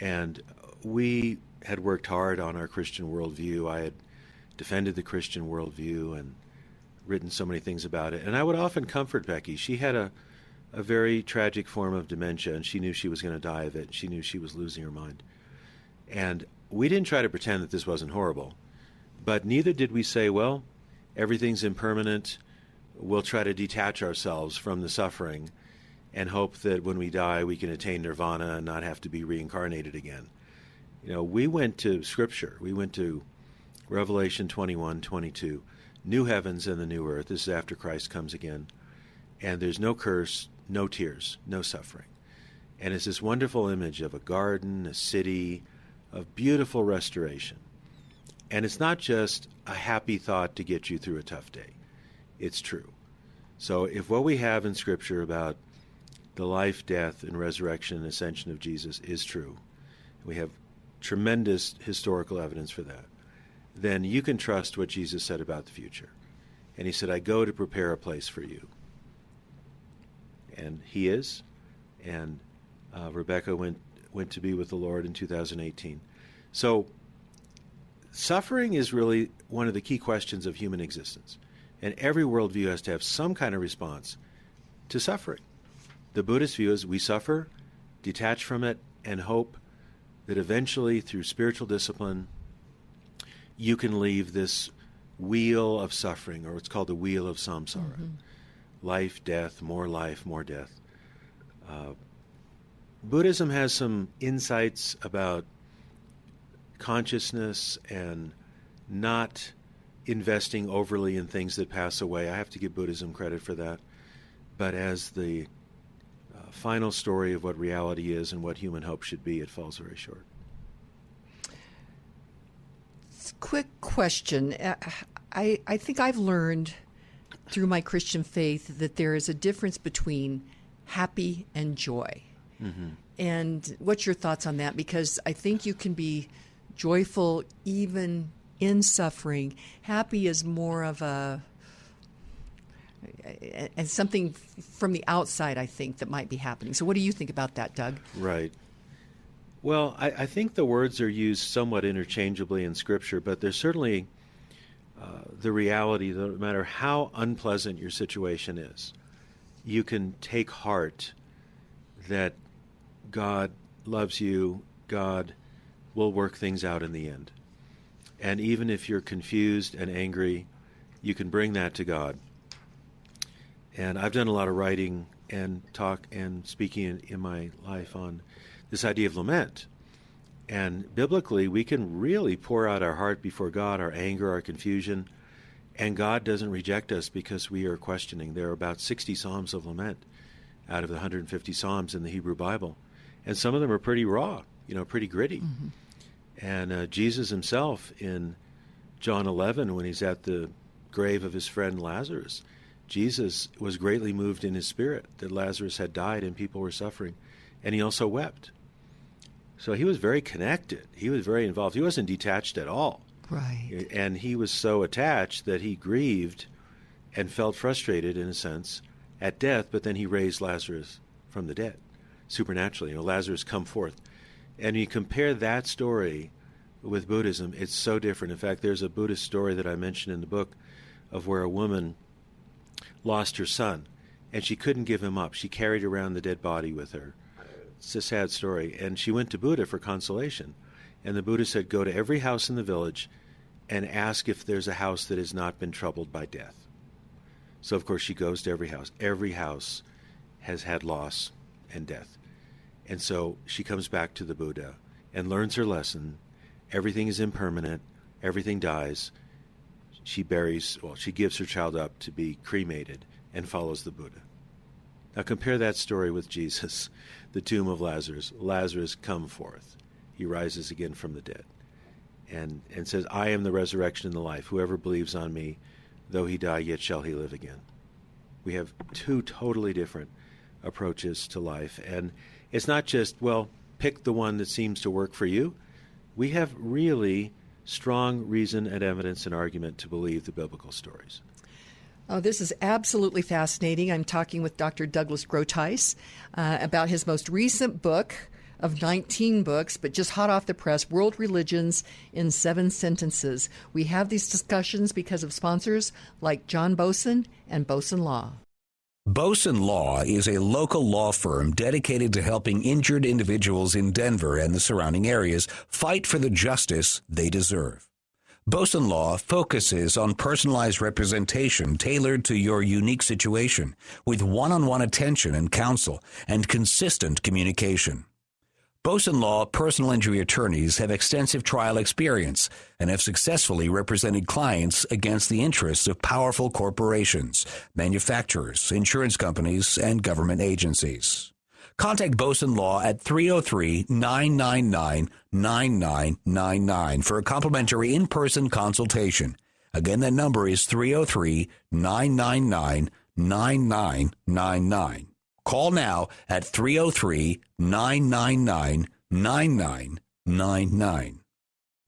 N: And we had worked hard on our Christian worldview. I had defended the Christian worldview and written so many things about it. And I would often comfort Becky. She had a very tragic form of dementia, and she knew she was going to die of it. She knew she was losing her mind. And we didn't try to pretend that this wasn't horrible. But neither did we say, well, everything's impermanent. We'll try to detach ourselves from the suffering and hope that when we die we can attain nirvana and not have to be reincarnated again. You know, we went to Scripture. We went to Revelation 21:22, new heavens and the new earth. This is after Christ comes again. And there's no curse, no tears, no suffering. And it's this wonderful image of a garden, a city, of beautiful restoration. And it's not just a happy thought to get you through a tough day. It's true. So if what we have in Scripture about the life, death, and resurrection and ascension of Jesus is true, we have tremendous historical evidence for that, then you can trust what Jesus said about the future. And he said, I go to prepare a place for you. And he is. And Rebecca went to be with the Lord in 2018. So suffering is really one of the key questions of human existence. And every worldview has to have some kind of response to suffering. The Buddhist view is we suffer, detach from it, and hope that eventually through spiritual discipline you can leave this wheel of suffering, or what's called the wheel of samsara. Mm-hmm. Life, death, more death. Buddhism has some insights about consciousness and not investing overly in things that pass away. I have to give Buddhism credit for that. But as the final story of what reality is and what human hope should be, it falls very short.
B: Quick question. I think I've learned through my Christian faith that there is a difference between happy and joy.
N: Mm-hmm.
B: And what's your thoughts on that? Because I think you can be joyful even in suffering. Happy is more of and something from the outside, I think, that might be happening. So what do you think about that, Doug?
N: Right. Well, I think the words are used somewhat interchangeably in Scripture, but there's certainly the reality that no matter how unpleasant your situation is, you can take heart that God loves you, God will work things out in the end. And even if you're confused and angry, you can bring that to God. And I've done a lot of writing and talk and speaking in my life on this idea of lament. And biblically, we can really pour out our heart before God, our anger, our confusion, and God doesn't reject us because we are questioning. There are about 60 Psalms of lament out of the 150 Psalms in the Hebrew Bible. And some of them are pretty raw, pretty gritty.
B: Mm-hmm.
N: And Jesus himself in John 11, when he's at the grave of his friend Lazarus, Jesus was greatly moved in his spirit that Lazarus had died and people were suffering. And he also wept. So he was very connected. He was very involved. He wasn't detached at all.
B: Right.
N: And he was so attached that he grieved and felt frustrated, in a sense, at death, but then he raised Lazarus from the dead, supernaturally. Lazarus come forth. And you compare that story with Buddhism, it's so different. In fact, there's a Buddhist story that I mentioned in the book of where a woman lost her son, and she couldn't give him up. She carried around the dead body with her. It's a sad story. And she went to Buddha for consolation. And the Buddha said, go to every house in the village and ask if there's a house that has not been troubled by death. So, of course, she goes to every house. Every house has had loss and death. And so she comes back to the Buddha and learns her lesson. Everything is impermanent. Everything dies. She gives her child up to be cremated and follows the Buddha. Now compare that story with Jesus, the tomb of Lazarus. Lazarus, come forth. He rises again from the dead and says, I am the resurrection and the life. Whoever believes on me, though he die, yet shall he live again. We have two totally different approaches to life. And it's not just, pick the one that seems to work for you. We have really strong reason and evidence and argument to believe the biblical stories.
B: Oh, this is absolutely fascinating. I'm talking with Dr. Douglas Groothuis about his most recent book of 19 books, but just hot off the press, World Religions in 7 Sentences. We have these discussions because of sponsors like John Boson and Boson Law.
G: Boson Law is a local law firm dedicated to helping injured individuals in Denver and the surrounding areas fight for the justice they deserve. Boson Law focuses on personalized representation tailored to your unique situation with one-on-one attention and counsel and consistent communication. Boson Law personal injury attorneys have extensive trial experience and have successfully represented clients against the interests of powerful corporations, manufacturers, insurance companies, and government agencies. Contact Boson Law at 303-999-9999 for a complimentary in-person consultation. Again, that number is 303-999-9999. Call now at 303-999-9999.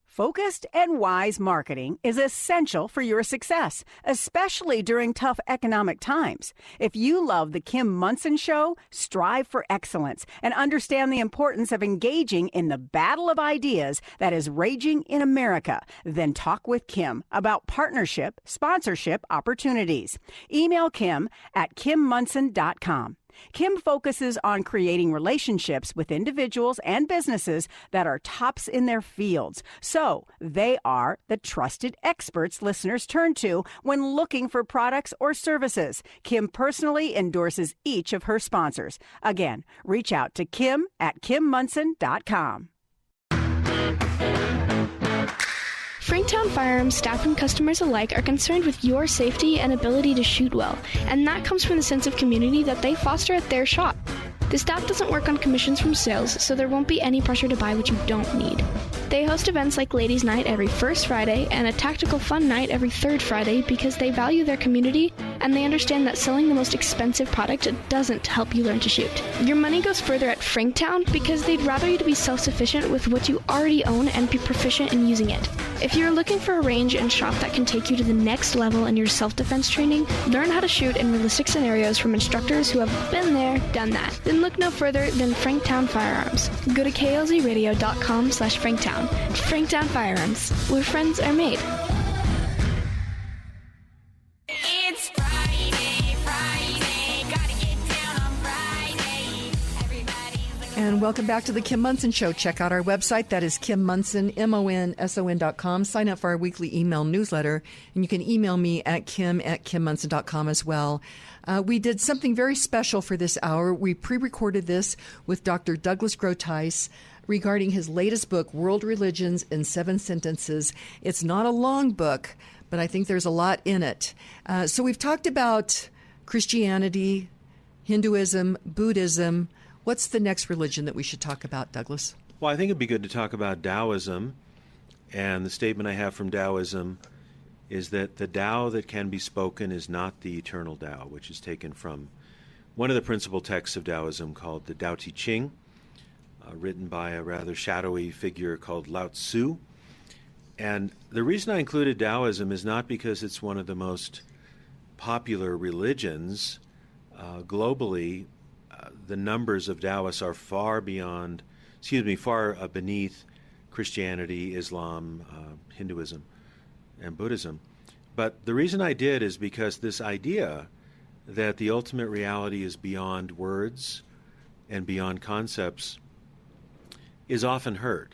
E: Focused and wise marketing is essential for your success, especially during tough economic times. If you love The Kim Monson Show, strive for excellence and understand the importance of engaging in the battle of ideas that is raging in America, then talk with Kim about partnership, sponsorship opportunities. Email Kim at kimmonson.com. Kim focuses on creating relationships with individuals and businesses that are tops in their fields. So they are the trusted experts listeners turn to when looking for products or services. Kim personally endorses each of her sponsors. Again, reach out to Kim at kimmonson.com.
K: Franktown Firearms staff and customers alike are concerned with your safety and ability to shoot well, and that comes from the sense of community that they foster at their shop. The staff doesn't work on commissions from sales, so there won't be any pressure to buy what you don't need. They host events like Ladies' Night every first Friday and a Tactical Fun Night every third Friday because they value their community and they understand that selling the most expensive product doesn't help you learn to shoot. Your money goes further at Franktown because they'd rather you to be self-sufficient with what you already own and be proficient in using it. If you're looking for a range and shop that can take you to the next level in your self-defense training, learn how to shoot in realistic scenarios from instructors who have been there, done that. Then look no further than Franktown Firearms. Go to klzradio.com/Franktown. Franktown Firearms, where friends are made.
F: It's Friday, gotta get down on Friday.
B: And welcome back to the Kim Munson Show. Check out our website. That is Kim Munson, MONSON.com. Sign up for our weekly email newsletter. And you can email me at kim@kimmunson.com as well. We did something very special for this hour. We pre-recorded this with Dr. Douglas Groothuis regarding his latest book, World Religions in 7 Sentences. It's not a long book, but I think there's a lot in it. So we've talked about Christianity, Hinduism, Buddhism. What's the next religion that we should talk about, Douglas?
N: Well, I think it'd be good to talk about Taoism. And the statement I have from Taoism is that the Tao that can be spoken is not the eternal Tao, which is taken from one of the principal texts of Taoism called the Tao Te Ching, written by a rather shadowy figure called Lao Tzu. And the reason I included Taoism is not because it's one of the most popular religions. Globally, the numbers of Taoists are far beneath Christianity, Islam, Hinduism, and Buddhism. But the reason I did is because this idea that the ultimate reality is beyond words and beyond concepts is often heard.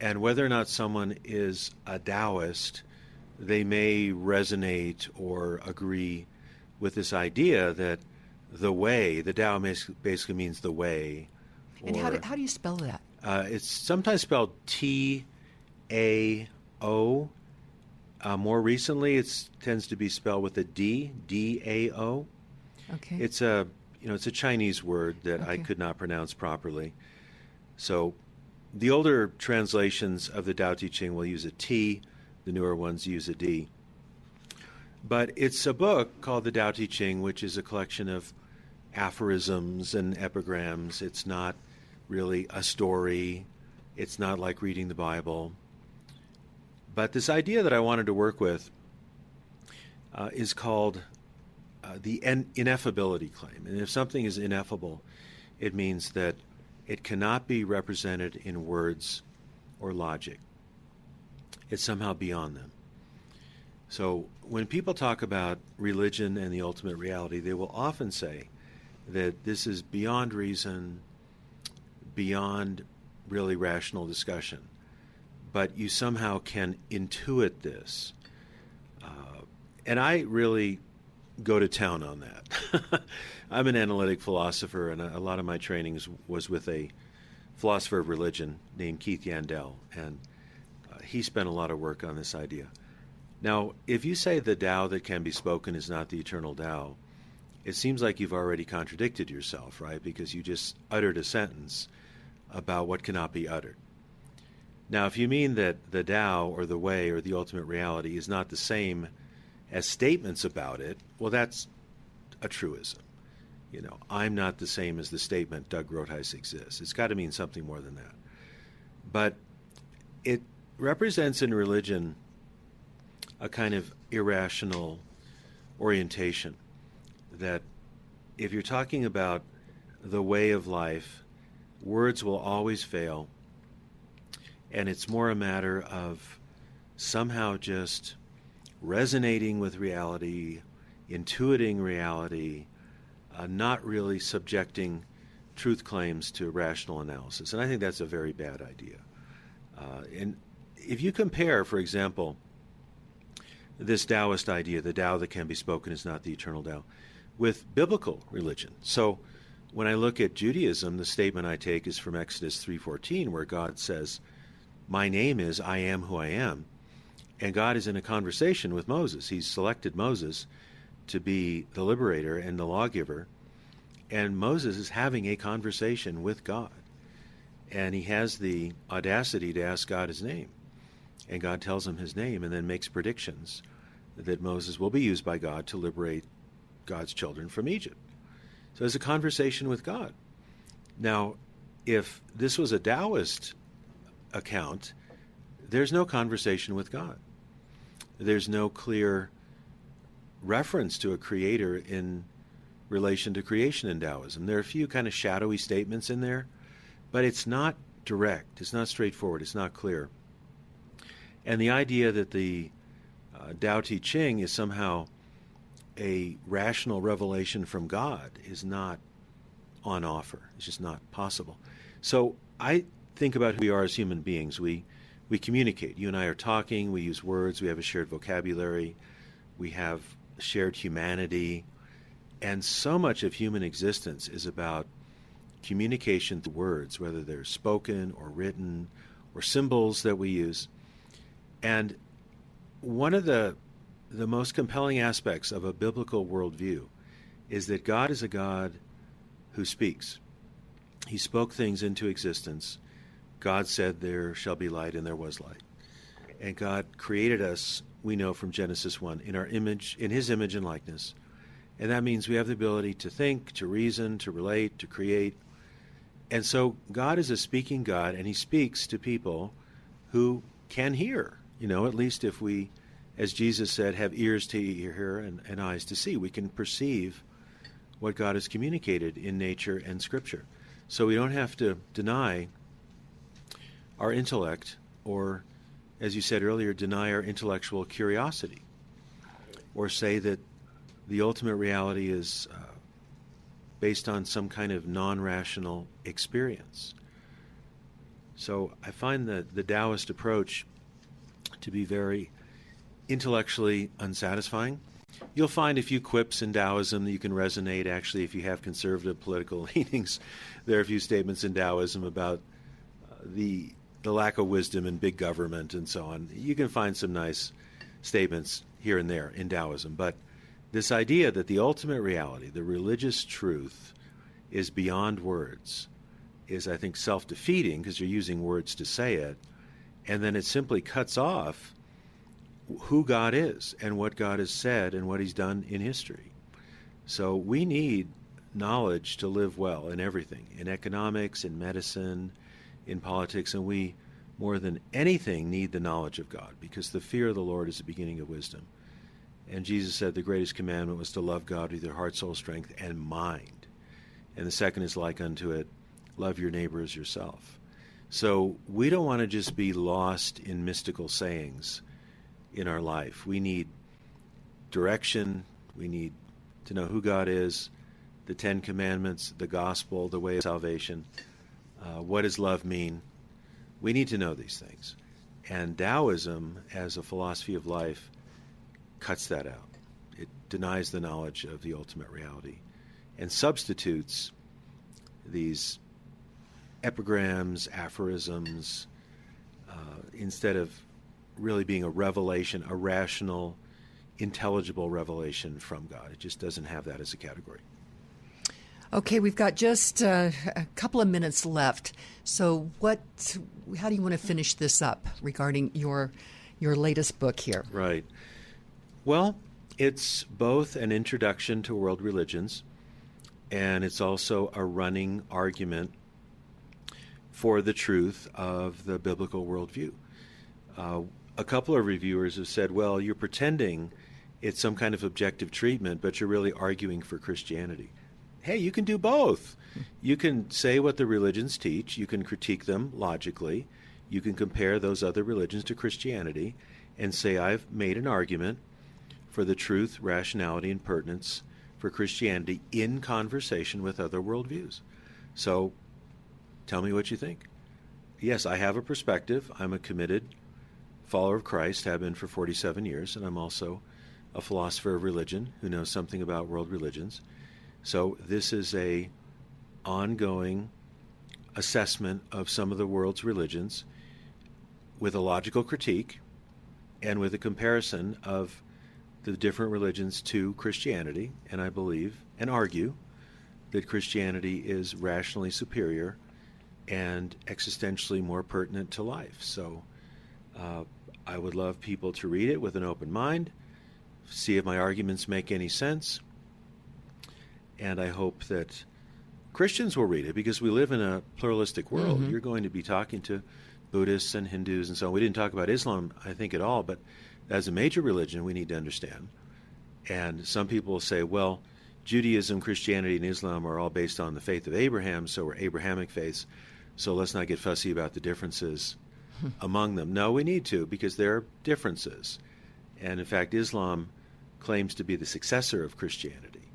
N: And whether or not someone is a Taoist, they may resonate or agree with this idea that the way, the Tao basically means the way.
B: And how do you spell that?
N: It's sometimes spelled T-A-O. More recently, it tends to be spelled with a D, D-A-O.
B: Okay.
N: It's a Chinese word that I could not pronounce properly. So the older translations of the Tao Te Ching will use a T. The newer ones use a D. But it's a book called the Tao Te Ching, which is a collection of aphorisms and epigrams. It's not really a story. It's not like reading the Bible. But this idea that I wanted to work with is called the ineffability claim. And if something is ineffable, it means that it cannot be represented in words or logic. It's somehow beyond them. So when people talk about religion and the ultimate reality, they will often say that this is beyond reason, beyond really rational discussion. But you somehow can intuit this. And I really go to town on that. I'm an analytic philosopher, and a lot of my training was with a philosopher of religion named Keith Yandel, and he spent a lot of work on this idea. Now, if you say the Tao that can be spoken is not the eternal Tao, it seems like you've already contradicted yourself, right? Because you just uttered a sentence about what cannot be uttered. Now, if you mean that the Tao or the way or the ultimate reality is not the same as statements about it, well, that's a truism. You know, I'm not the same as the statement Doug Groothuis exists. It's got to mean something more than that. But it represents in religion a kind of irrational orientation that if you're talking about the way of life, words will always fail, and it's more a matter of somehow just resonating with reality, intuiting reality, not really subjecting truth claims to rational analysis. And I think that's a very bad idea. And if you compare, for example, this Taoist idea, the Tao that can be spoken is not the eternal Tao, with biblical religion. So when I look at Judaism, the statement I take is from Exodus 3:14, where God says, "My name is I am who I am." And God is in a conversation with Moses. He's selected Moses to be the liberator and the lawgiver. And Moses is having a conversation with God. And he has the audacity to ask God his name. And God tells him his name and then makes predictions that Moses will be used by God to liberate God's children from Egypt. So it's a conversation with God. Now, if this was a Taoist account, there's no conversation with God. There's no clear reference to a creator in relation to creation in Taoism. There are a few kind of shadowy statements in there, but it's not direct, it's not straightforward, it's not clear. And the idea that the Tao Te Ching is somehow a rational revelation from God is not on offer. It's just not possible. So I think about who we are as human beings. We communicate. You and I are talking, we use words, we have a shared vocabulary, we have shared humanity, and so much of human existence is about communication through words, whether they're spoken or written or symbols that we use. And one of the most compelling aspects of a biblical worldview is that God is a God who speaks. He spoke things into existence. God said, "There shall be light," and there was light. And God created us, we know from Genesis 1, in our image, in his image and likeness. And that means we have the ability to think, to reason, to relate, to create. And so God is a speaking God, and he speaks to people who can hear. At least if we, as Jesus said, have ears to hear and eyes to see, we can perceive what God has communicated in nature and Scripture. So we don't have to deny our intellect or, as you said earlier, deny our intellectual curiosity or say that the ultimate reality is based on some kind of non-rational experience. So I find the Taoist approach to be very intellectually unsatisfying. You'll find a few quips in Taoism that you can resonate. Actually, if you have conservative political leanings, there are a few statements in Taoism about the lack of wisdom in big government and so on. You can find some nice statements here and there in Taoism. But this idea that the ultimate reality, the religious truth, is beyond words is, I think, self-defeating because you're using words to say it. And then it simply cuts off who God is and what God has said and what he's done in history. So we need knowledge to live well in everything, in economics, in medicine, in politics, and we, more than anything, need the knowledge of God because the fear of the Lord is the beginning of wisdom. And Jesus said the greatest commandment was to love God with your heart, soul, strength, and mind. And the second is like unto it, love your neighbor as yourself. So we don't want to just be lost in mystical sayings in our life. We need direction. We need to know who God is, the Ten Commandments, the gospel, the way of salvation. What does love mean? We need to know these things. And Taoism, as a philosophy of life, cuts that out. It denies the knowledge of the ultimate reality and substitutes these epigrams, aphorisms, instead of really being a revelation, a rational, intelligible revelation from God. It just doesn't have that as a category.
B: Okay, we've got just a couple of minutes left. So how do you want to finish this up regarding your latest book here?
N: Right. Well, it's both an introduction to world religions, and it's also a running argument for the truth of the biblical worldview. A couple of reviewers have said, well, you're pretending it's some kind of objective treatment, but you're really arguing for Christianity. Hey, you can do both. You can say what the religions teach. You can critique them logically. You can compare those other religions to Christianity and say, I've made an argument for the truth, rationality, and pertinence for Christianity in conversation with other worldviews. So tell me what you think. Yes, I have a perspective. I'm a committed follower of Christ, have been for 47 years, and I'm also a philosopher of religion who knows something about world religions. So this is a ongoing assessment of some of the world's religions with a logical critique and with a comparison of the different religions to Christianity, and I believe and argue that Christianity is rationally superior and existentially more pertinent to life. So I would love people to read it with an open mind, see if my arguments make any sense, and I hope that Christians will read it, because we live in a pluralistic world. You're going to be talking to Buddhists and Hindus and so on. We didn't talk about Islam, I think, at all, but as a major religion, we need to understand. And some people will say, well, Judaism, Christianity, and Islam are all based on the faith of Abraham, so we're Abrahamic faiths, so let's not get fussy about the differences among them. No, we need to, because there are differences. And in fact, Islam claims to be the successor of Christianity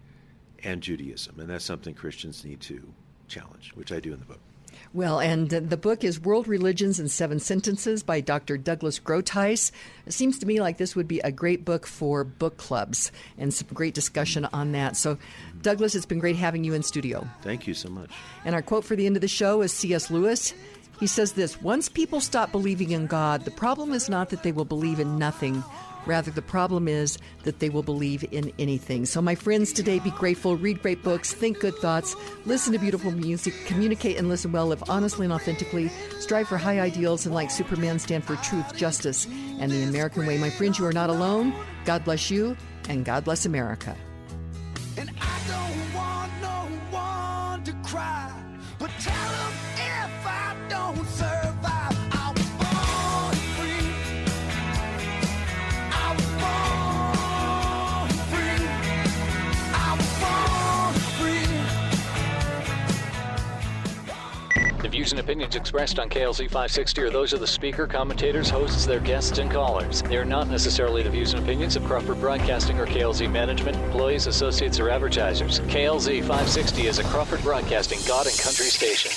N: and Judaism, and that's something Christians need to challenge, which I do in the book.
B: Well, and the book is World Religions in 7 Sentences by Dr. Douglas Groothuis. It seems to me like this would be a great book for book clubs and some great discussion on that. So, Douglas, it's been great having you in studio.
N: Thank you so much.
B: And our quote for the end of the show is C.S. Lewis. He says this: once people stop believing in God, the problem is not that they will believe in nothing. Rather, the problem is that they will believe in anything. So, my friends, today be grateful, read great books, think good thoughts, listen to beautiful music, communicate and listen well, live honestly and authentically, strive for high ideals, and like Superman, stand for truth, justice, and the American way. My friends, you are not alone. God bless you, and God bless America.
F: And I don't want no one to cry, but tell them if I don't survive, I was born free. I was born free. I was born free.
L: The views and opinions expressed on KLZ 560 are those of the speaker, commentators, hosts, their guests, and callers. They are not necessarily the views and opinions of Crawford Broadcasting or KLZ management, employees, associates, or advertisers. KLZ 560 is a Crawford Broadcasting God and Country station.